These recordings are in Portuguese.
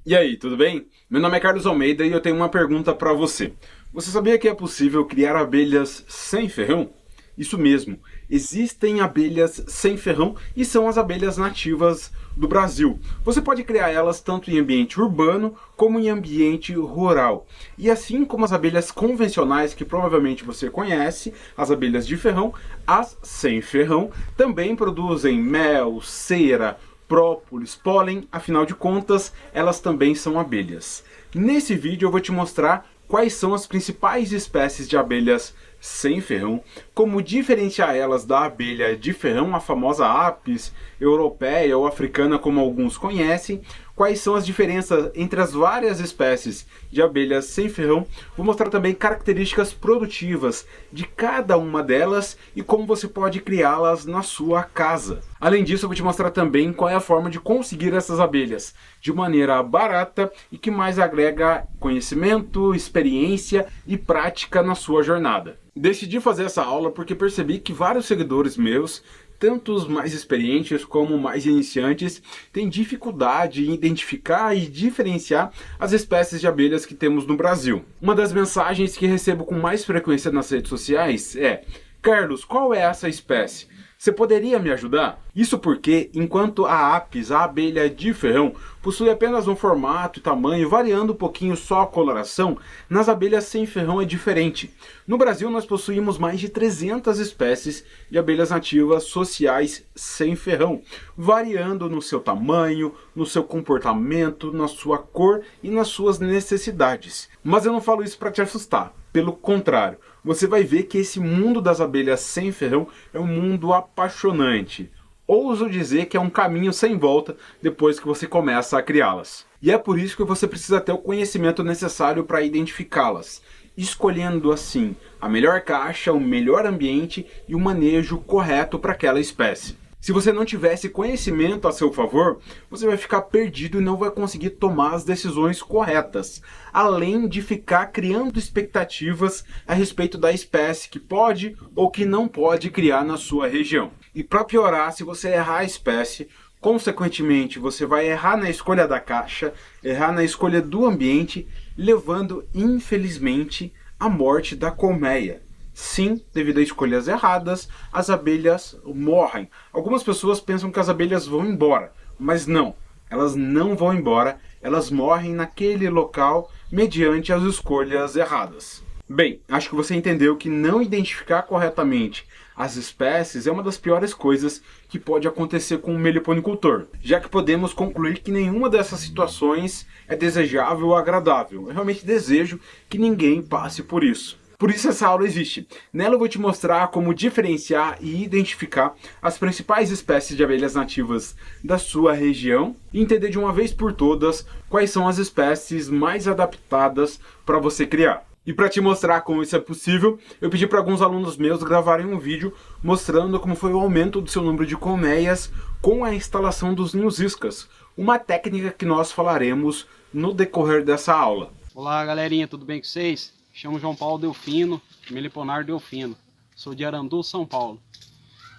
E aí, tudo bem? Meu nome é Carlos Almeida e eu tenho uma pergunta para você. Você sabia que é possível criar abelhas sem ferrão? Isso mesmo, existem abelhas sem ferrão e são as abelhas nativas do Brasil. Você pode criar elas tanto em ambiente urbano como em ambiente rural. E assim como as abelhas convencionais que provavelmente você conhece, as abelhas de ferrão, as sem ferrão também produzem mel, cera, própolis, pólen, afinal de contas, elas também são abelhas. Nesse vídeo eu vou te mostrar quais são as principais espécies de abelhas sem ferrão, como diferenciar elas da abelha de ferrão, a famosa Apis europeia ou africana, como alguns conhecem, quais são as diferenças entre as várias espécies de abelhas sem ferrão. Vou mostrar também características produtivas de cada uma delas e como você pode criá-las na sua casa. Além disso, eu vou te mostrar também qual é a forma de conseguir essas abelhas de maneira barata e que mais agrega conhecimento, experiência e prática na sua jornada. Decidi fazer essa aula porque percebi que vários seguidores meus, tanto os mais experientes como mais iniciantes, têm dificuldade em identificar e diferenciar as espécies de abelhas que temos no Brasil. Uma das mensagens que recebo com mais frequência nas redes sociais é: Carlos, qual é essa espécie? Você poderia me ajudar? Isso porque, enquanto a Apis, a abelha de ferrão, possui apenas um formato e tamanho, variando um pouquinho só a coloração, nas abelhas sem ferrão é diferente. No Brasil, nós possuímos mais de 300 espécies de abelhas nativas sociais sem ferrão, variando no seu tamanho, no seu comportamento, na sua cor e nas suas necessidades. Mas eu não falo isso para te assustar. Pelo contrário, você vai ver que esse mundo das abelhas sem ferrão é um mundo apaixonante. Ouso dizer que é um caminho sem volta depois que você começa a criá-las. E é por isso que você precisa ter o conhecimento necessário para identificá-las, escolhendo assim a melhor caixa, o melhor ambiente e o manejo correto para aquela espécie. Se você não tivesse conhecimento a seu favor, você vai ficar perdido e não vai conseguir tomar as decisões corretas, além de ficar criando expectativas a respeito da espécie que pode ou que não pode criar na sua região. E para piorar, se você errar a espécie, consequentemente você vai errar na escolha da caixa, errar na escolha do ambiente, levando infelizmente à morte da colmeia. Sim, devido a escolhas erradas, as abelhas morrem. Algumas pessoas pensam que as abelhas vão embora, mas não. Elas não vão embora, elas morrem naquele local mediante as escolhas erradas. Bem, acho que você entendeu que não identificar corretamente as espécies é uma das piores coisas que pode acontecer com o meliponicultor, já que podemos concluir que nenhuma dessas situações é desejável ou agradável. Eu realmente desejo que ninguém passe por isso. Por isso essa aula existe. Nela eu vou te mostrar como diferenciar e identificar as principais espécies de abelhas nativas da sua região e entender de uma vez por todas quais são as espécies mais adaptadas para você criar. E para te mostrar como isso é possível, eu pedi para alguns alunos meus gravarem um vídeo mostrando como foi o aumento do seu número de colmeias com a instalação dos ninhos iscas, uma técnica que nós falaremos no decorrer dessa aula. Olá galerinha, tudo bem com vocês? Chamo João Paulo Delfino, Meliponário Delfino. Sou de Arandu, São Paulo.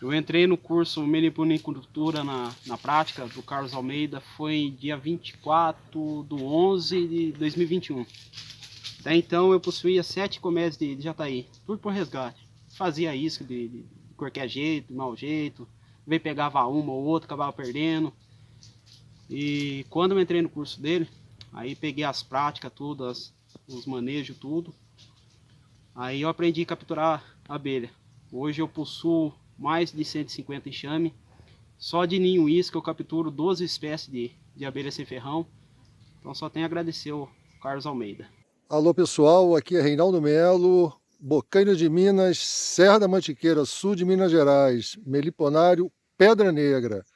Eu entrei no curso Meliponicultura na prática do Carlos Almeida, foi dia 24/11 de 2021. Até então eu possuía 7 colmeias de jataí, tudo por resgate. Fazia isca de qualquer jeito, de mau jeito, veio pegava uma ou outra, acabava perdendo. E quando eu entrei no curso dele, aí peguei as práticas, tudo, os manejos, tudo. Aí eu aprendi a capturar abelha. Hoje eu possuo mais de 150 enxame. Só de ninho isca eu capturo 12 espécies de abelha sem ferrão. Então só tenho a agradecer ao Carlos Almeida. Alô pessoal, aqui é Reinaldo Melo, Bocaina de Minas, Serra da Mantiqueira, sul de Minas Gerais, Meliponário Pedra Negra.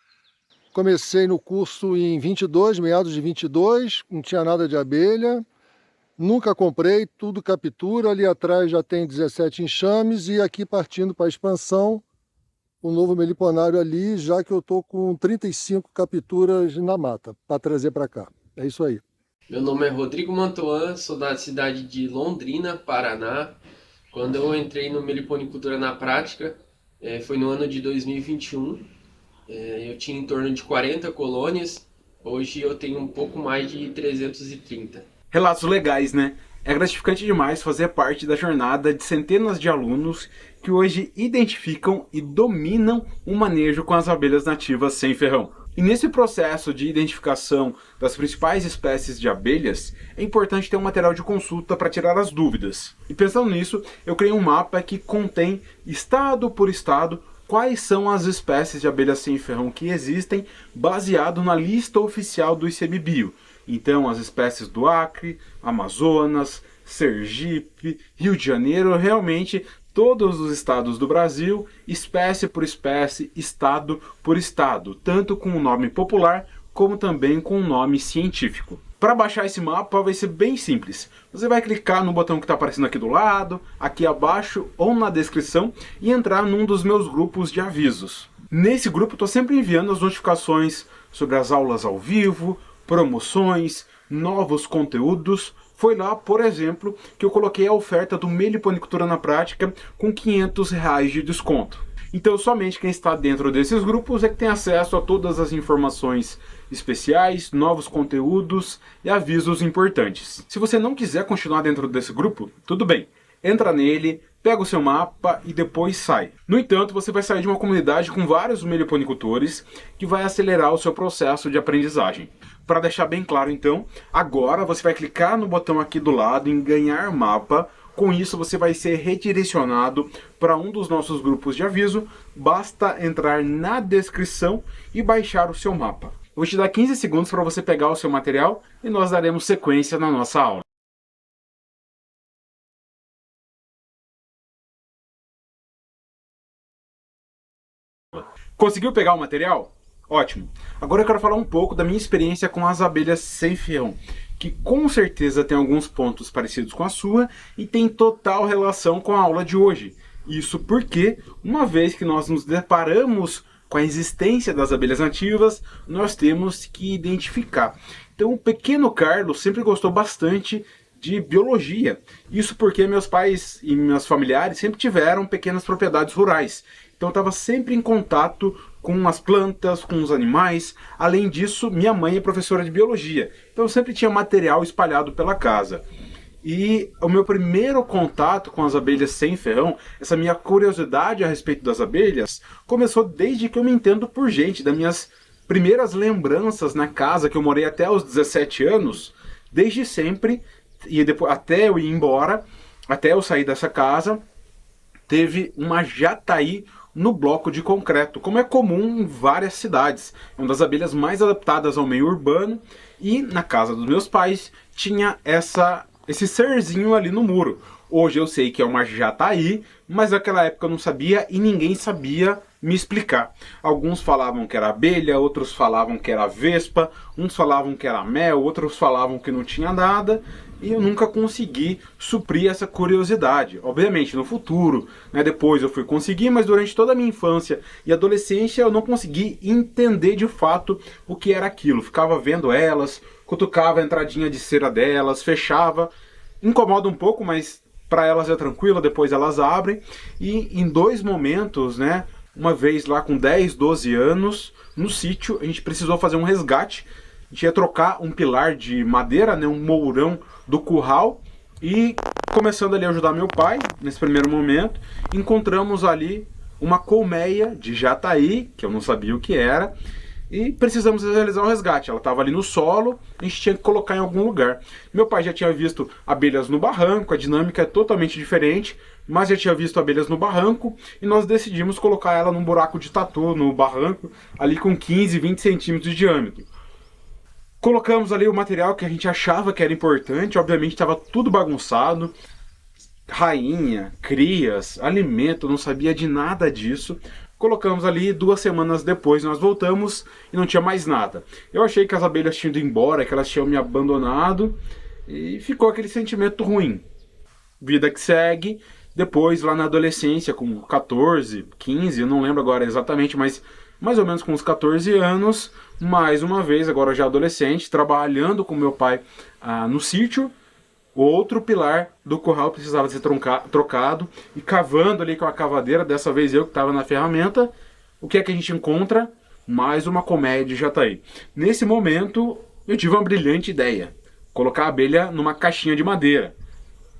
Comecei no curso em 22, meados de 22, não tinha nada de abelha. Nunca comprei, tudo captura, ali atrás já tem 17 enxames e aqui partindo para a expansão, o novo meliponário ali, já que eu estou com 35 capturas na mata, para trazer para cá. É isso aí. Meu nome é Rodrigo Mantuan, sou da cidade de Londrina, Paraná. Quando eu entrei no Meliponicultura na prática, foi no ano de 2021. Eu tinha em torno de 40 colônias Hoje eu tenho um pouco mais de 330. Relatos legais, né? É gratificante demais fazer parte da jornada de centenas de alunos que hoje identificam e dominam o manejo com as abelhas nativas sem ferrão. E nesse processo de identificação das principais espécies de abelhas, é importante ter um material de consulta para tirar as dúvidas. E pensando nisso, eu criei um mapa que contém, estado por estado, quais são as espécies de abelhas sem ferrão que existem, baseado na lista oficial do ICMBio. Então, as espécies do Acre, Amazonas, Sergipe, Rio de Janeiro, realmente todos os estados do Brasil, espécie por espécie, estado por estado, tanto com o nome popular como também com o nome científico. Para baixar esse mapa vai ser bem simples. Você vai clicar no botão que está aparecendo aqui do lado, aqui abaixo ou na descrição e entrar num dos meus grupos de avisos. Nesse grupo estou sempre enviando as notificações sobre as aulas ao vivo, promoções, novos conteúdos. Foi lá, por exemplo, que eu coloquei a oferta do Meliponicultura na Prática com R$500 de desconto. Então somente quem está dentro desses grupos é que tem acesso a todas as informações especiais, novos conteúdos e avisos importantes. Se você não quiser continuar dentro desse grupo, tudo bem. Entra nele, pega o seu mapa e depois sai. No entanto, você vai sair de uma comunidade com vários meliponicultores que vai acelerar o seu processo de aprendizagem. Para deixar bem claro então, agora você vai clicar no botão aqui do lado em ganhar mapa. Com isso você vai ser redirecionado para um dos nossos grupos de aviso. Basta entrar na descrição e baixar o seu mapa. Eu vou te dar 15 segundos para você pegar o seu material e nós daremos sequência na nossa aula. Conseguiu pegar o material? Ótimo! Agora eu quero falar um pouco da minha experiência com as abelhas sem ferrão, que com certeza tem alguns pontos parecidos com a sua e tem total relação com a aula de hoje. Isso porque, uma vez que nós nos deparamos com a existência das abelhas nativas, nós temos que identificar. Então o pequeno Carlos sempre gostou bastante de biologia. Isso porque meus pais e meus familiares sempre tiveram pequenas propriedades rurais. Então eu estava sempre em contato com as plantas, com os animais. Além disso, minha mãe é professora de biologia. Então eu sempre tinha material espalhado pela casa. E o meu primeiro contato com as abelhas sem ferrão, essa minha curiosidade a respeito das abelhas, começou desde que eu me entendo por gente, das minhas primeiras lembranças na casa que eu morei até os 17 anos. Desde sempre, e depois, até eu ir embora, até eu sair dessa casa, teve uma jataí no bloco de concreto, como é comum em várias cidades. É uma das abelhas mais adaptadas ao meio urbano e na casa dos meus pais tinha esse serzinho ali no muro. Hoje eu sei que é uma jataí, mas naquela época eu não sabia e ninguém sabia me explicar. Alguns falavam que era abelha, outros falavam que era vespa, uns falavam que era mel, outros falavam que não tinha nada. E eu nunca consegui suprir essa curiosidade. Obviamente, no futuro, né, depois eu fui conseguir, mas durante toda a minha infância e adolescência eu não consegui entender de fato o que era aquilo. Ficava vendo elas, cutucava a entradinha de cera delas, fechava. Incomoda um pouco, mas para elas é tranquilo, depois elas abrem. E em 2 momentos, né, uma vez lá com 10, 12 anos, no sítio, a gente precisou fazer um resgate. A gente ia trocar um pilar de madeira, né, um mourão do curral, e começando ali a ajudar meu pai, nesse primeiro momento, encontramos ali uma colmeia de jataí, que eu não sabia o que era, e precisamos realizar o resgate. Ela estava ali no solo, a gente tinha que colocar em algum lugar. Meu pai já tinha visto abelhas no barranco, a dinâmica é totalmente diferente, mas já tinha visto abelhas no barranco, e nós decidimos colocar ela num buraco de tatu no barranco, ali com 15, 20 centímetros de diâmetro. Colocamos ali o material que a gente achava que era importante, obviamente estava tudo bagunçado, rainha, crias, alimento, não sabia de nada disso. Colocamos ali, 2 semanas depois nós voltamos e não tinha mais nada. Eu achei que as abelhas tinham ido embora, que elas tinham me abandonado e ficou aquele sentimento ruim. Vida que segue, depois lá na adolescência, com 14, 15, eu não lembro agora exatamente, mas mais ou menos com uns 14 anos, mais uma vez, agora já adolescente, trabalhando com meu pai no sítio, outro pilar do curral precisava ser trocado, e cavando ali com a cavadeira, dessa vez eu que estava na ferramenta, o que é que a gente encontra? mais uma colmeia de jataí. Nesse momento, eu tive uma brilhante ideia. Colocar a abelha numa caixinha de madeira.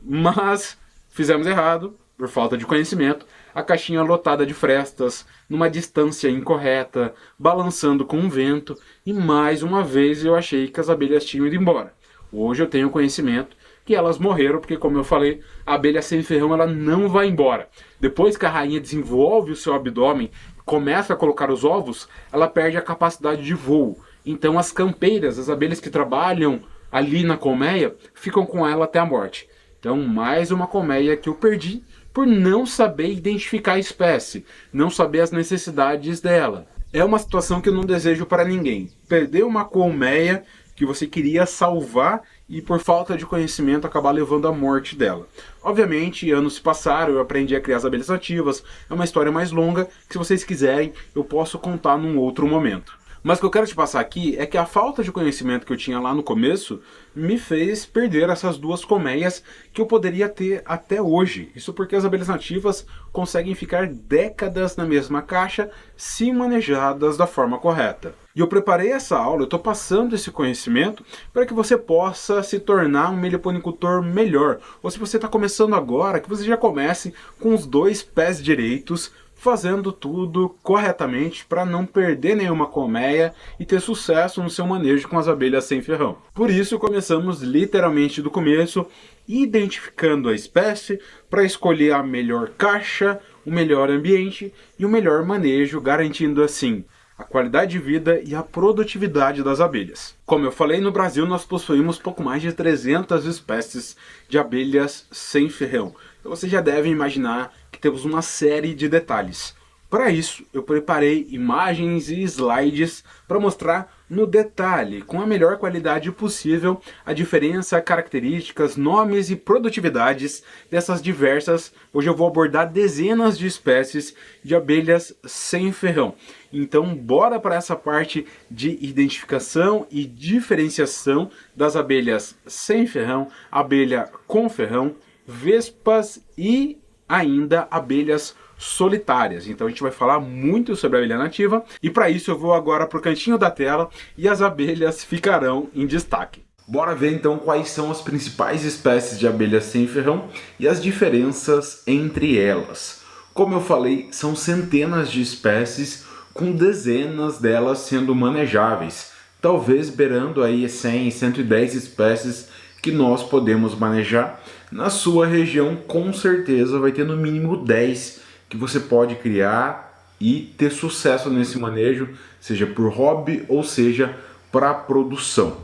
Mas fizemos errado, por falta de conhecimento. A caixinha lotada de frestas, numa distância incorreta, balançando com o vento. E mais uma vez eu achei que as abelhas tinham ido embora. Hoje eu tenho conhecimento que elas morreram, porque como eu falei, a abelha sem ferrão ela não vai embora. Depois que a rainha desenvolve o seu abdômen, começa a colocar os ovos, ela perde a capacidade de voo. Então as campeiras, as abelhas que trabalham ali na colmeia, ficam com ela até a morte. Então mais uma colmeia que eu perdi por não saber identificar a espécie, não saber as necessidades dela. É uma situação que eu não desejo para ninguém. Perder uma colmeia que você queria salvar e por falta de conhecimento acabar levando à morte dela. Obviamente, anos se passaram, eu aprendi a criar as abelhas nativas, é uma história mais longa que se vocês quiserem eu posso contar num outro momento. Mas o que eu quero te passar aqui é que a falta de conhecimento que eu tinha lá no começo me fez perder essas duas colmeias que eu poderia ter até hoje. Isso porque as abelhas nativas conseguem ficar décadas na mesma caixa se manejadas da forma correta. E eu preparei essa aula, eu estou passando esse conhecimento para que você possa se tornar um meliponicultor melhor. Ou se você está começando agora, que você já comece com os dois pés direitos, fazendo tudo corretamente para não perder nenhuma colmeia e ter sucesso no seu manejo com as abelhas sem ferrão. Por isso começamos literalmente do começo, identificando a espécie para escolher a melhor caixa, o melhor ambiente e o melhor manejo, garantindo assim a qualidade de vida e a produtividade das abelhas. Como eu falei, no Brasil nós possuímos pouco mais de 300 espécies de abelhas sem ferrão. Então você já deve imaginar que temos uma série de detalhes. Para isso, eu preparei imagens e slides para mostrar no detalhe, com a melhor qualidade possível, a diferença, características, nomes e produtividades dessas diversas. Hoje eu vou abordar dezenas de espécies de abelhas sem ferrão. Então, bora para essa parte de identificação e diferenciação das abelhas sem ferrão, abelha com ferrão, vespas e ainda abelhas solitárias. Então a gente vai falar muito sobre a abelha nativa e para isso eu vou agora para o cantinho da tela e as abelhas ficarão em destaque. Bora ver então quais são as principais espécies de abelhas sem ferrão e as diferenças entre elas. Como eu falei, são centenas de espécies com dezenas delas sendo manejáveis, talvez beirando aí 100, 110 espécies que nós podemos manejar. Na sua região com certeza vai ter no mínimo 10 que você pode criar e ter sucesso nesse manejo, seja por hobby ou seja para produção.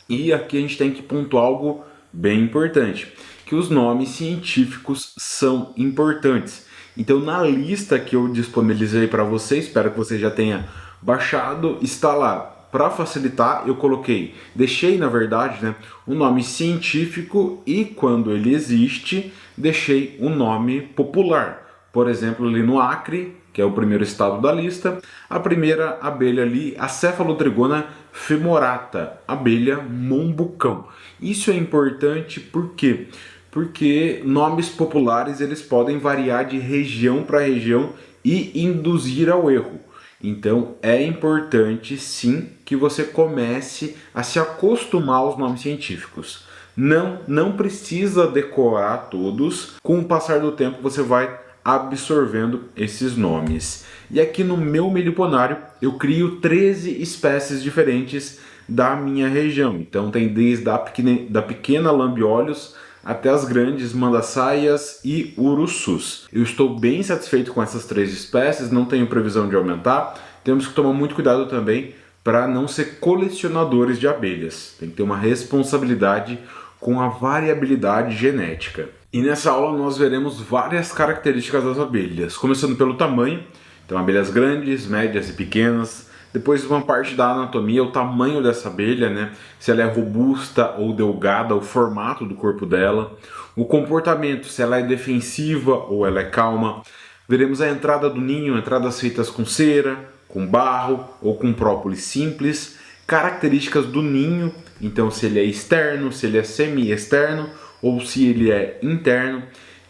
E aqui a gente tem que pontuar algo bem importante, que os nomes científicos são importantes. Então na lista que eu disponibilizei para você, espero que você já tenha baixado, está lá. Para facilitar, eu deixei na verdade, né, o nome científico e quando ele existe, deixei o nome popular. Por exemplo, ali no Acre, que é o primeiro estado da lista, a primeira abelha ali, a Cephalodrigona femorata, abelha mombucão. Isso é importante por quê? Porque nomes populares eles podem variar de região para região e induzir ao erro. Então é importante sim que você comece a se acostumar aos nomes científicos. Não precisa decorar todos, com o passar do tempo você vai absorvendo esses nomes. E aqui no meu meliponário eu crio 13 espécies diferentes da minha região. Então tem desde da pequena lambiolhos até as grandes mandaçaias e urussus. Eu estou bem satisfeito com essas 3 espécies, não tenho previsão de aumentar. Temos que tomar muito cuidado também para não ser colecionadores de abelhas. Tem que ter uma responsabilidade com a variabilidade genética. E nessa aula nós veremos várias características das abelhas, começando pelo tamanho. Então abelhas grandes, médias e pequenas. Depois uma parte da anatomia, o tamanho dessa abelha, né? Se ela é robusta ou delgada, o formato do corpo dela. O comportamento, se ela é defensiva ou ela é calma. Veremos a entrada do ninho, entradas feitas com cera, com barro ou com própolis simples. Características do ninho, então se ele é externo, se ele é semi-externo ou se ele é interno.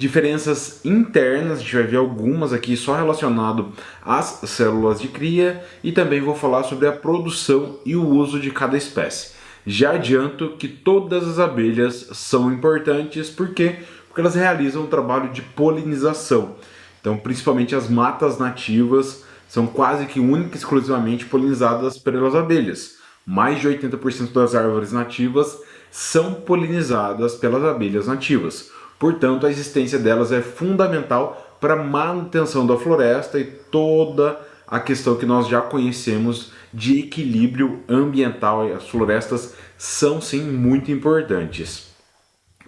Diferenças internas, a gente vai ver algumas aqui só relacionado às células de cria, e também vou falar sobre a produção e o uso de cada espécie. Já adianto que todas as abelhas são importantes, porque elas realizam um trabalho de polinização. Então, principalmente as matas nativas são quase que única e exclusivamente polinizadas pelas abelhas. Mais de 80% das árvores nativas são polinizadas pelas abelhas nativas. Portanto, a existência delas é fundamental para a manutenção da floresta e toda a questão que nós já conhecemos de equilíbrio ambiental. As florestas são sim muito importantes.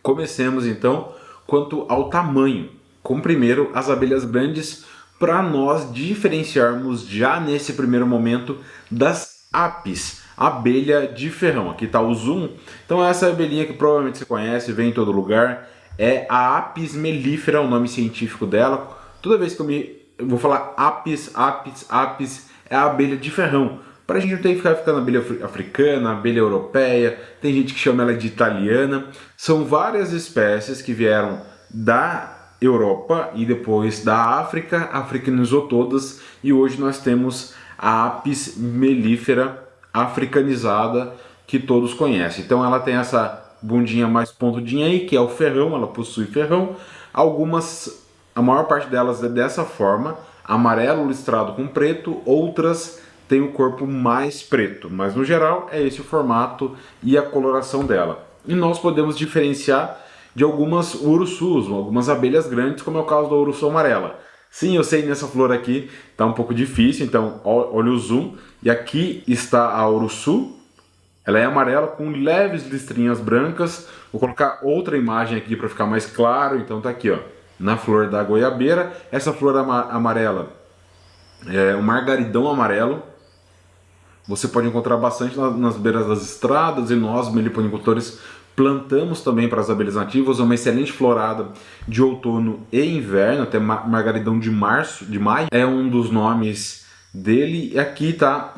Comecemos então quanto ao tamanho. Com primeiro as abelhas grandes, para nós diferenciarmos já nesse primeiro momento das apis, abelha de ferrão. Aqui está o zoom. Então essa abelhinha que provavelmente você conhece, vem em todo lugar, é a Apis mellifera, o nome científico dela. Toda vez que eu vou falar apis, é a abelha de ferrão. Para a gente não ter que ficar ficando abelha africana, abelha europeia, tem gente que chama ela de italiana. São várias espécies que vieram da Europa e depois da África, africanizou todas, e hoje nós temos a Apis mellifera africanizada, que todos conhecem. Então ela tem essa bundinha mais pontudinha aí, que é o ferrão, ela possui ferrão. Algumas, a maior parte delas é dessa forma, amarelo listrado com preto, outras têm o corpo mais preto, mas no geral é esse o formato e a coloração dela. E nós podemos diferenciar de algumas urussus, algumas abelhas grandes, como é o caso da urussu amarela. Sim, eu sei, nessa flor aqui está um pouco difícil, então olha o zoom, e aqui está a urussu. Ela é amarela com leves listrinhas brancas. Vou colocar outra imagem aqui para ficar mais claro. Então tá aqui, ó, na flor da goiabeira. Essa flor amarela é o margaridão amarelo. Você pode encontrar bastante nas beiras das estradas, e nós, meliponicultores, plantamos também para as abelhas nativas. Uma excelente florada de outono e inverno, até margaridão de maio é um dos nomes dele. E aqui está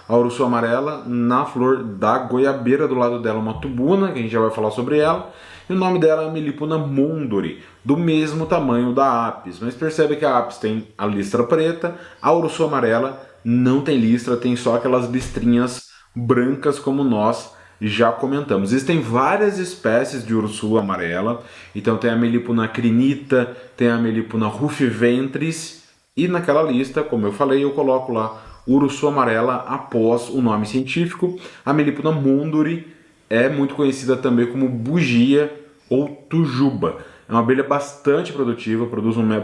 a urussu amarela na flor da goiabeira, do lado dela uma tubuna, que a gente já vai falar sobre ela. E o nome dela é Melipona mondori, do mesmo tamanho da apis. Mas percebe que a apis tem a listra preta, a urussu amarela não tem listra, tem só aquelas listrinhas brancas, como nós já comentamos. Existem várias espécies de urussu amarela. Então tem a Melipona crinita, tem a Melipona rufiventris, e naquela lista, como eu falei, eu coloco lá urussu amarela após o nome científico. A Melipona mondori é muito conhecida também como bugia ou tujuba. É uma abelha bastante produtiva,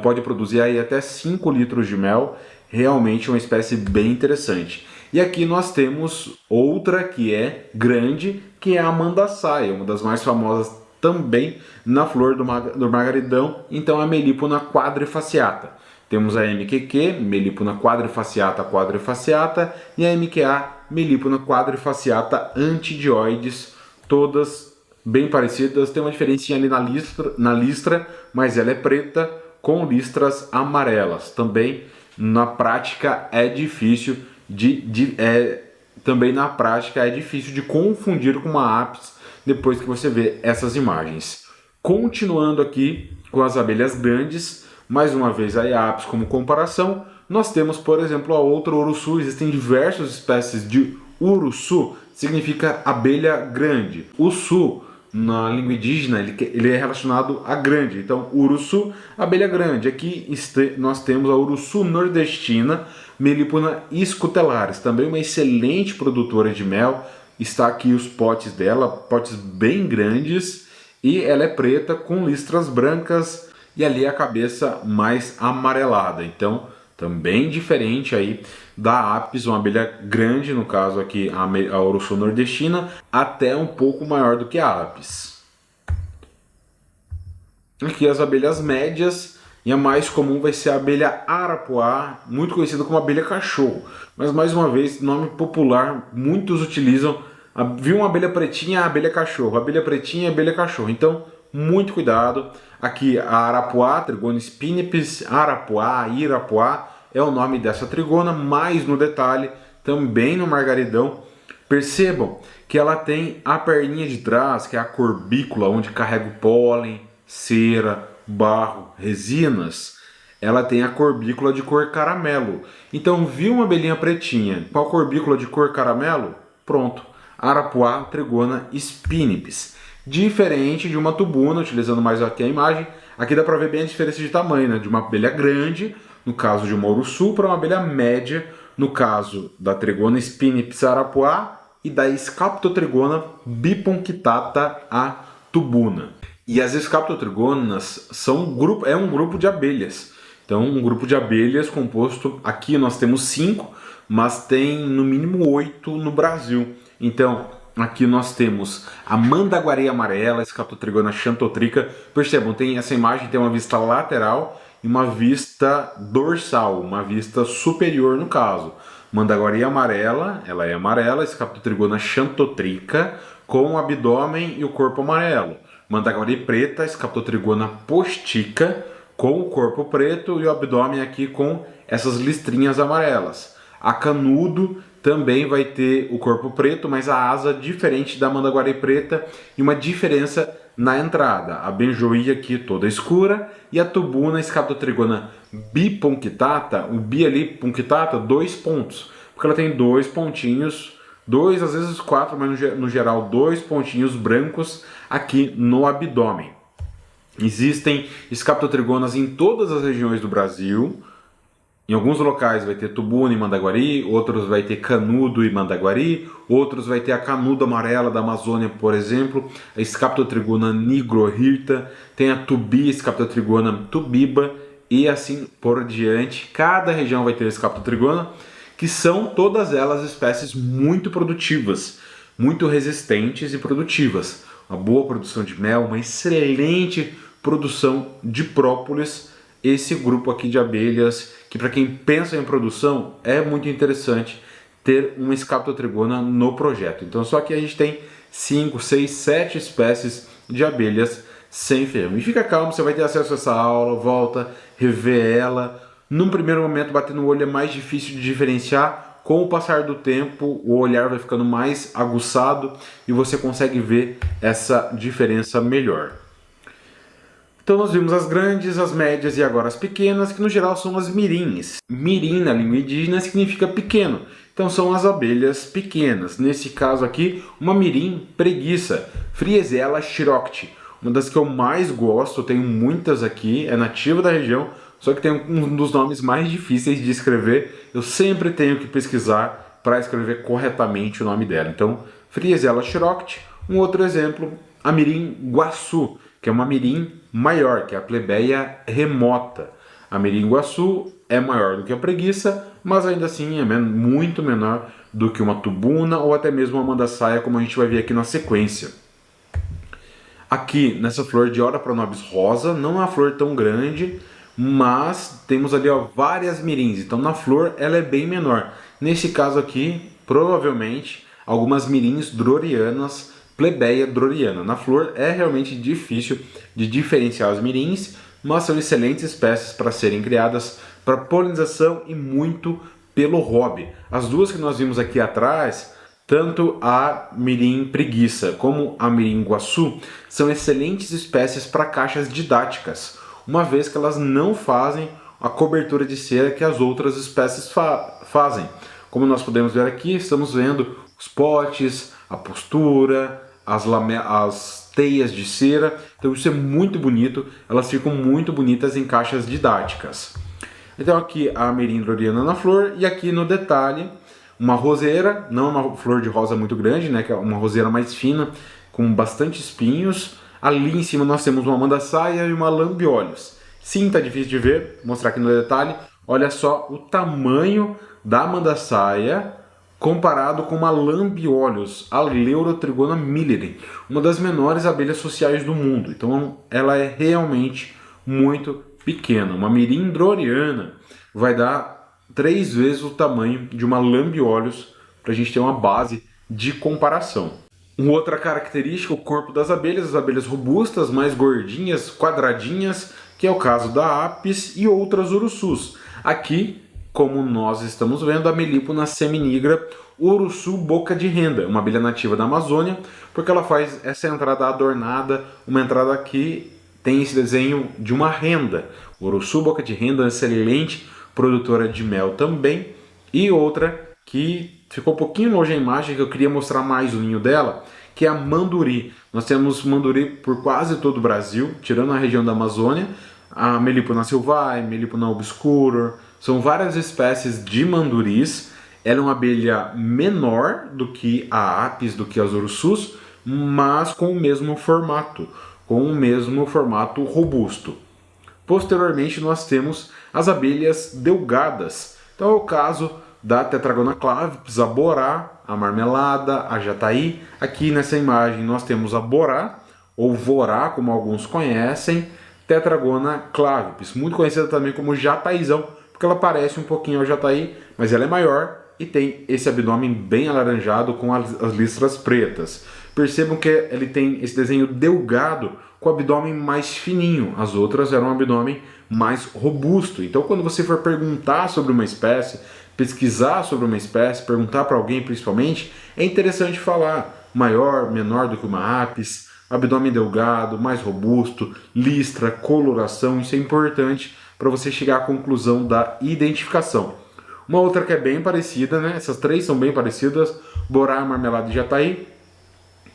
pode produzir aí até 5 litros de mel. Realmente uma espécie bem interessante. E aqui nós temos outra que é grande, que é a mandaçaia, uma das mais famosas também na flor do margaridão. Então a Melipona quadrifaciata. Temos a MQQ, Melipona quadrifaciata, e a MQA, Melipona quadrifaciata antidioides, todas bem parecidas. Tem uma diferencinha ali na listra, mas ela é preta com listras amarelas. Também na prática é difícil de confundir com uma apis depois que você vê essas imagens. Continuando aqui com as abelhas grandes, mais uma vez a apis como comparação, nós temos, por exemplo, a outra urussu. Existem diversas espécies de urussu, significa abelha grande. Ussu, na língua indígena, ele é relacionado a grande. Então, urussu, abelha grande. Aqui nós temos a urussu nordestina, Melipona scutellarius, também uma excelente produtora de mel. Está aqui os potes dela, potes bem grandes, e ela é preta com listras brancas, e ali a cabeça mais amarelada. Então, também diferente aí da apis, uma abelha grande, no caso aqui a urussu nordestina, até um pouco maior do que a apis. Aqui as abelhas médias, e a mais comum vai ser a abelha arapuá, muito conhecida como abelha cachorro. Mas mais uma vez, nome popular, muitos utilizam. Viu uma abelha pretinha, abelha cachorro, abelha pretinha, abelha cachorro. Então, muito cuidado. Aqui a arapuá, Trigona spinipes, arapuá, irapuá, é o nome dessa trigona. Mais no detalhe, também no margaridão, percebam que ela tem a perninha de trás, que é a corbícula, onde carrega o pólen. cera, barro, resinas, ela tem a corbícula de cor caramelo. Então, viu uma abelhinha pretinha com a corbícula de cor caramelo? Pronto, Arapuá trigona spinipes. Diferente de uma tubuna, utilizando mais aqui a imagem, aqui dá para ver bem a diferença de tamanho, né? De uma abelha grande, no caso de uma urussu, para uma abelha média, no caso da trigona spinipes arapuá e da Scaptotrigona bipunctata a tubuna. E as Scaptotrigonas são um grupo de abelhas. Então, um grupo de abelhas composto, aqui nós temos 5, mas tem no mínimo 8 no Brasil. Então, aqui nós temos a mandaguari amarela, Scaptotrigona xanthotrica. Percebam, essa imagem tem uma vista lateral e uma vista dorsal, uma vista superior no caso. Mandaguari amarela, ela é amarela, Scaptotrigona xanthotrica, com o abdômen e o corpo amarelo. Mandaguari preta, Scaptotrigona postica, com o corpo preto e o abdômen aqui com essas listrinhas amarelas. A canudo também vai ter o corpo preto, mas a asa diferente da mandaguari preta e uma diferença na entrada. A benjoí aqui toda escura e a tubuna Scaptotrigona bipunctata, o bi ali punctata, 2 pontos, porque ela tem 2 pontinhos, 2 às vezes 4, mas no geral 2 pontinhos brancos aqui no abdômen. Existem Scaptotrigonas em todas as regiões do Brasil. Em alguns locais vai ter tubuna e mandaguari, outros vai ter canudo e mandaguari, outros vai ter a canudo amarela da Amazônia, por exemplo, a Scaptotrigona nigrohirta, tem a tubi, Scaptotrigona tubiba e assim por diante. Cada região vai ter a Scaptotrigona, que são todas elas espécies muito produtivas, muito resistentes e produtivas. Uma boa produção de mel, uma excelente produção de própolis. Esse grupo aqui de abelhas, que para quem pensa em produção, é muito interessante ter uma Scaptotrigona no projeto. Então só que a gente tem 5, 6, 7 espécies de abelhas sem ferrão. E fica calmo, você vai ter acesso a essa aula, volta, revê ela. Num primeiro momento, bater no olho é mais difícil de diferenciar. Com o passar do tempo, o olhar vai ficando mais aguçado e você consegue ver essa diferença melhor. Então nós vimos as grandes, as médias e agora as pequenas, que no geral são as mirins. Mirim na língua indígena significa pequeno, então são as abelhas pequenas. Nesse caso aqui, uma mirim preguiça, Friesella scirocti. Uma das que eu mais gosto, tenho muitas aqui, é nativa da região, só que tem um dos nomes mais difíceis de escrever. Eu sempre tenho que pesquisar para escrever corretamente o nome dela. Então, Friesella scirocti. Um outro exemplo, a mirim guaçu, que é uma mirim maior, que é a plebeia remota. A mirim guaçu é maior do que a preguiça, mas ainda assim é muito menor do que uma tubuna ou até mesmo uma mandaçaia, como a gente vai ver aqui na sequência. Aqui, nessa flor de Ora pronobis rosa, não é uma flor tão grande, mas temos ali várias mirins, então na flor ela é bem menor. Nesse caso aqui, provavelmente, algumas mirins drorianas, plebeia droriana. Na flor é realmente difícil de diferenciar as mirins, mas são excelentes espécies para serem criadas para polinização e muito pelo hobby. As duas que nós vimos aqui atrás, tanto a mirim preguiça como a mirim guaçu, são excelentes espécies para caixas didáticas, uma vez que elas não fazem a cobertura de cera que as outras espécies fazem. Como nós podemos ver aqui, estamos vendo os potes, a postura, as teias de cera, então isso é muito bonito, elas ficam muito bonitas em caixas didáticas. Então aqui a mirim droriana na flor e aqui no detalhe uma roseira, não uma flor de rosa muito grande, né, que é uma roseira mais fina, com bastante espinhos. Ali em cima nós temos uma mandaçaia e uma lambiolhos. Sim, tá difícil de ver, vou mostrar aqui no detalhe. Olha só o tamanho da mandaçaia comparado com uma lambiolhos, a Leurotrigona milleri, uma das menores abelhas sociais do mundo. Então ela é realmente muito pequena. Uma mirim droriana vai dar 3 vezes o tamanho de uma lambiolhos para a gente ter uma base de comparação. Uma outra característica, o corpo das abelhas, as abelhas robustas, mais gordinhas, quadradinhas, que é o caso da Apis e outras urussus. Aqui, como nós estamos vendo, a Melipona seminigra urussu boca de renda, uma abelha nativa da Amazônia, porque ela faz essa entrada adornada, uma entrada que tem esse desenho de uma renda. O uruçu boca de renda é uma excelente produtora de mel também. E outra que ficou um pouquinho longe a imagem, que eu queria mostrar mais o ninho dela, que é a manduri. Nós temos manduri por quase todo o Brasil, tirando a região da Amazônia. A Melipona sylvae, Melipona obscura, são várias espécies de manduris. Ela é uma abelha menor do que a apis, do que as ursus, mas com o mesmo formato robusto. Posteriormente nós temos as abelhas delgadas. Então é o caso da Tetragona clavipes, a borá, a marmelada, a jataí. Aqui nessa imagem nós temos a borá, ou vorá, como alguns conhecem, Tetragona clavipes, muito conhecida também como jataizão, porque ela parece um pouquinho ao jataí, mas ela é maior e tem esse abdômen bem alaranjado com as listras pretas. Percebam que ele tem esse desenho delgado com o abdômen mais fininho, as outras eram um abdômen mais robusto. Então quando você for perguntar sobre uma espécie, pesquisar sobre uma espécie, perguntar para alguém principalmente, é interessante falar maior, menor do que uma apis, abdômen delgado, mais robusto, listra, coloração, isso é importante para você chegar à conclusão da identificação. Uma outra que é bem parecida, né? Essas três são bem parecidas, borá, marmelada e jataí.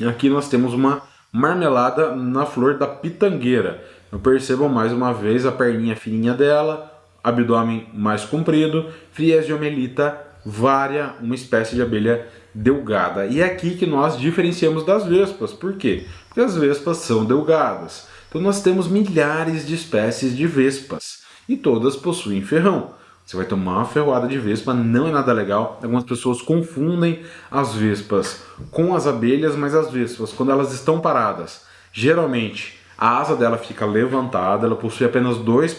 Aqui nós temos uma marmelada na flor da pitangueira. Então, percebam mais uma vez a perninha fininha dela, abdômen mais comprido, Friesiomyelita varia, uma espécie de abelha delgada. E é aqui que nós diferenciamos das vespas. Por quê? Porque as vespas são delgadas. Então nós temos milhares de espécies de vespas e todas possuem ferrão. Você vai tomar uma ferroada de vespa, não é nada legal. Algumas pessoas confundem as vespas com as abelhas, mas as vespas, quando elas estão paradas, geralmente a asa dela fica levantada, ela possui apenas dois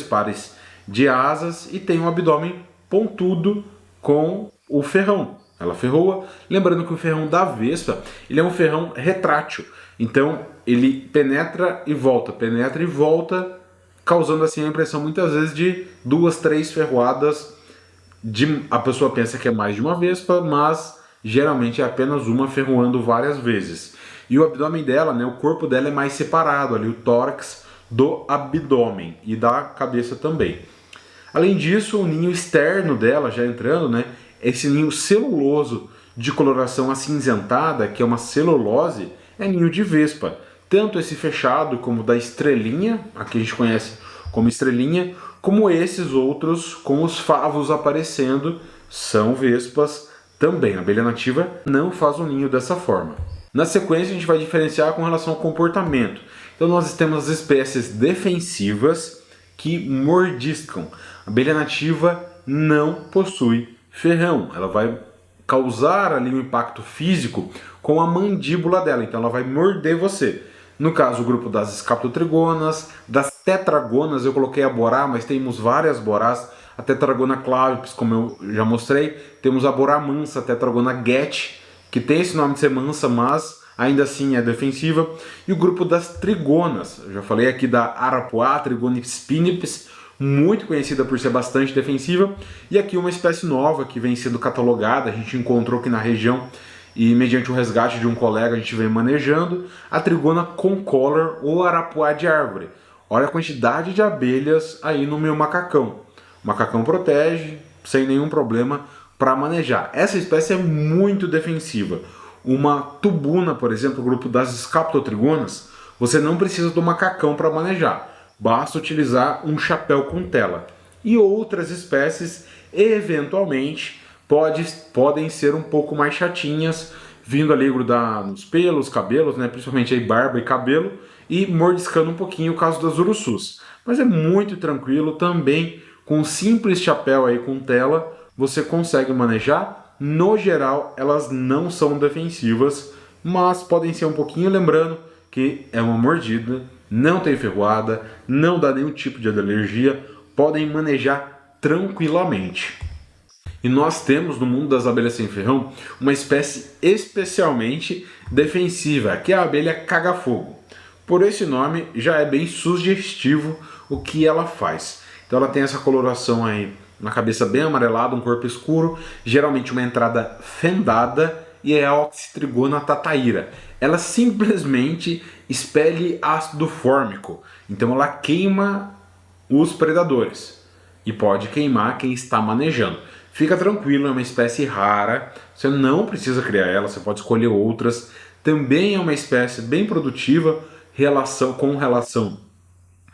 pares de asas e tem um abdômen pontudo com o ferrão. Ela ferroa, lembrando que o ferrão da vespa, ele é um ferrão retrátil. Então ele penetra e volta, causando assim a impressão muitas vezes de 2, 3 ferroadas. A pessoa pensa que é mais de uma vespa, mas geralmente é apenas uma ferroando várias vezes. E o abdômen dela, né, o corpo dela é mais separado, ali o tórax do abdômen e da cabeça também. Além disso, o ninho externo dela, já entrando, né, esse ninho celuloso de coloração acinzentada, que é uma celulose, é ninho de vespa. Tanto esse fechado como da estrelinha, aqui a gente conhece como estrelinha, como esses outros com os favos aparecendo, são vespas também. A abelha nativa não faz um ninho dessa forma. Na sequência a gente vai diferenciar com relação ao comportamento. Então nós temos as espécies defensivas que mordiscam. A abelha nativa não possui ferrão, ela vai causar ali um impacto físico com a mandíbula dela, então ela vai morder você. No caso, o grupo das escaptotrigonas, das tetragonas, eu coloquei a borá, mas temos várias borás, a Tetragona clavipes, como eu já mostrei, temos a borá mansa, a Tetragona Getty, que tem esse nome de ser mansa, mas ainda assim é defensiva, e o grupo das trigonas, eu já falei aqui da Arapuá, Trigona spinipes, muito conhecida por ser bastante defensiva, e aqui uma espécie nova que vem sendo catalogada, a gente encontrou aqui na região, e mediante o resgate de um colega a gente vem manejando, a Trigona concolor ou arapuá de árvore. Olha a quantidade de abelhas aí no meu macacão. O macacão protege, sem nenhum problema para manejar. Essa espécie é muito defensiva. Uma tubuna, por exemplo, o grupo das escaptotrigonas, você não precisa do macacão para manejar. Basta utilizar um chapéu com tela. E outras espécies, eventualmente, podem ser um pouco mais chatinhas, vindo ali grudar nos pelos, cabelos, né, principalmente aí barba e cabelo, e mordiscando um pouquinho o caso das urussus. Mas é muito tranquilo também, com um simples chapéu aí com tela, você consegue manejar. No geral, elas não são defensivas, mas podem ser um pouquinho, lembrando que é uma mordida, não tem ferroada, não dá nenhum tipo de alergia, podem manejar tranquilamente. E nós temos no mundo das abelhas sem ferrão uma espécie especialmente defensiva, que é a abelha caga-fogo. Por esse nome já é bem sugestivo o que ela faz. Então ela tem essa coloração aí na cabeça bem amarelada, um corpo escuro, geralmente uma entrada fendada e é a Oxytrigona tataira. Ela simplesmente expele ácido fórmico, então ela queima os predadores e pode queimar quem está manejando. Fica tranquilo, é uma espécie rara, você não precisa criar ela, você pode escolher outras. Também é uma espécie bem produtiva com relação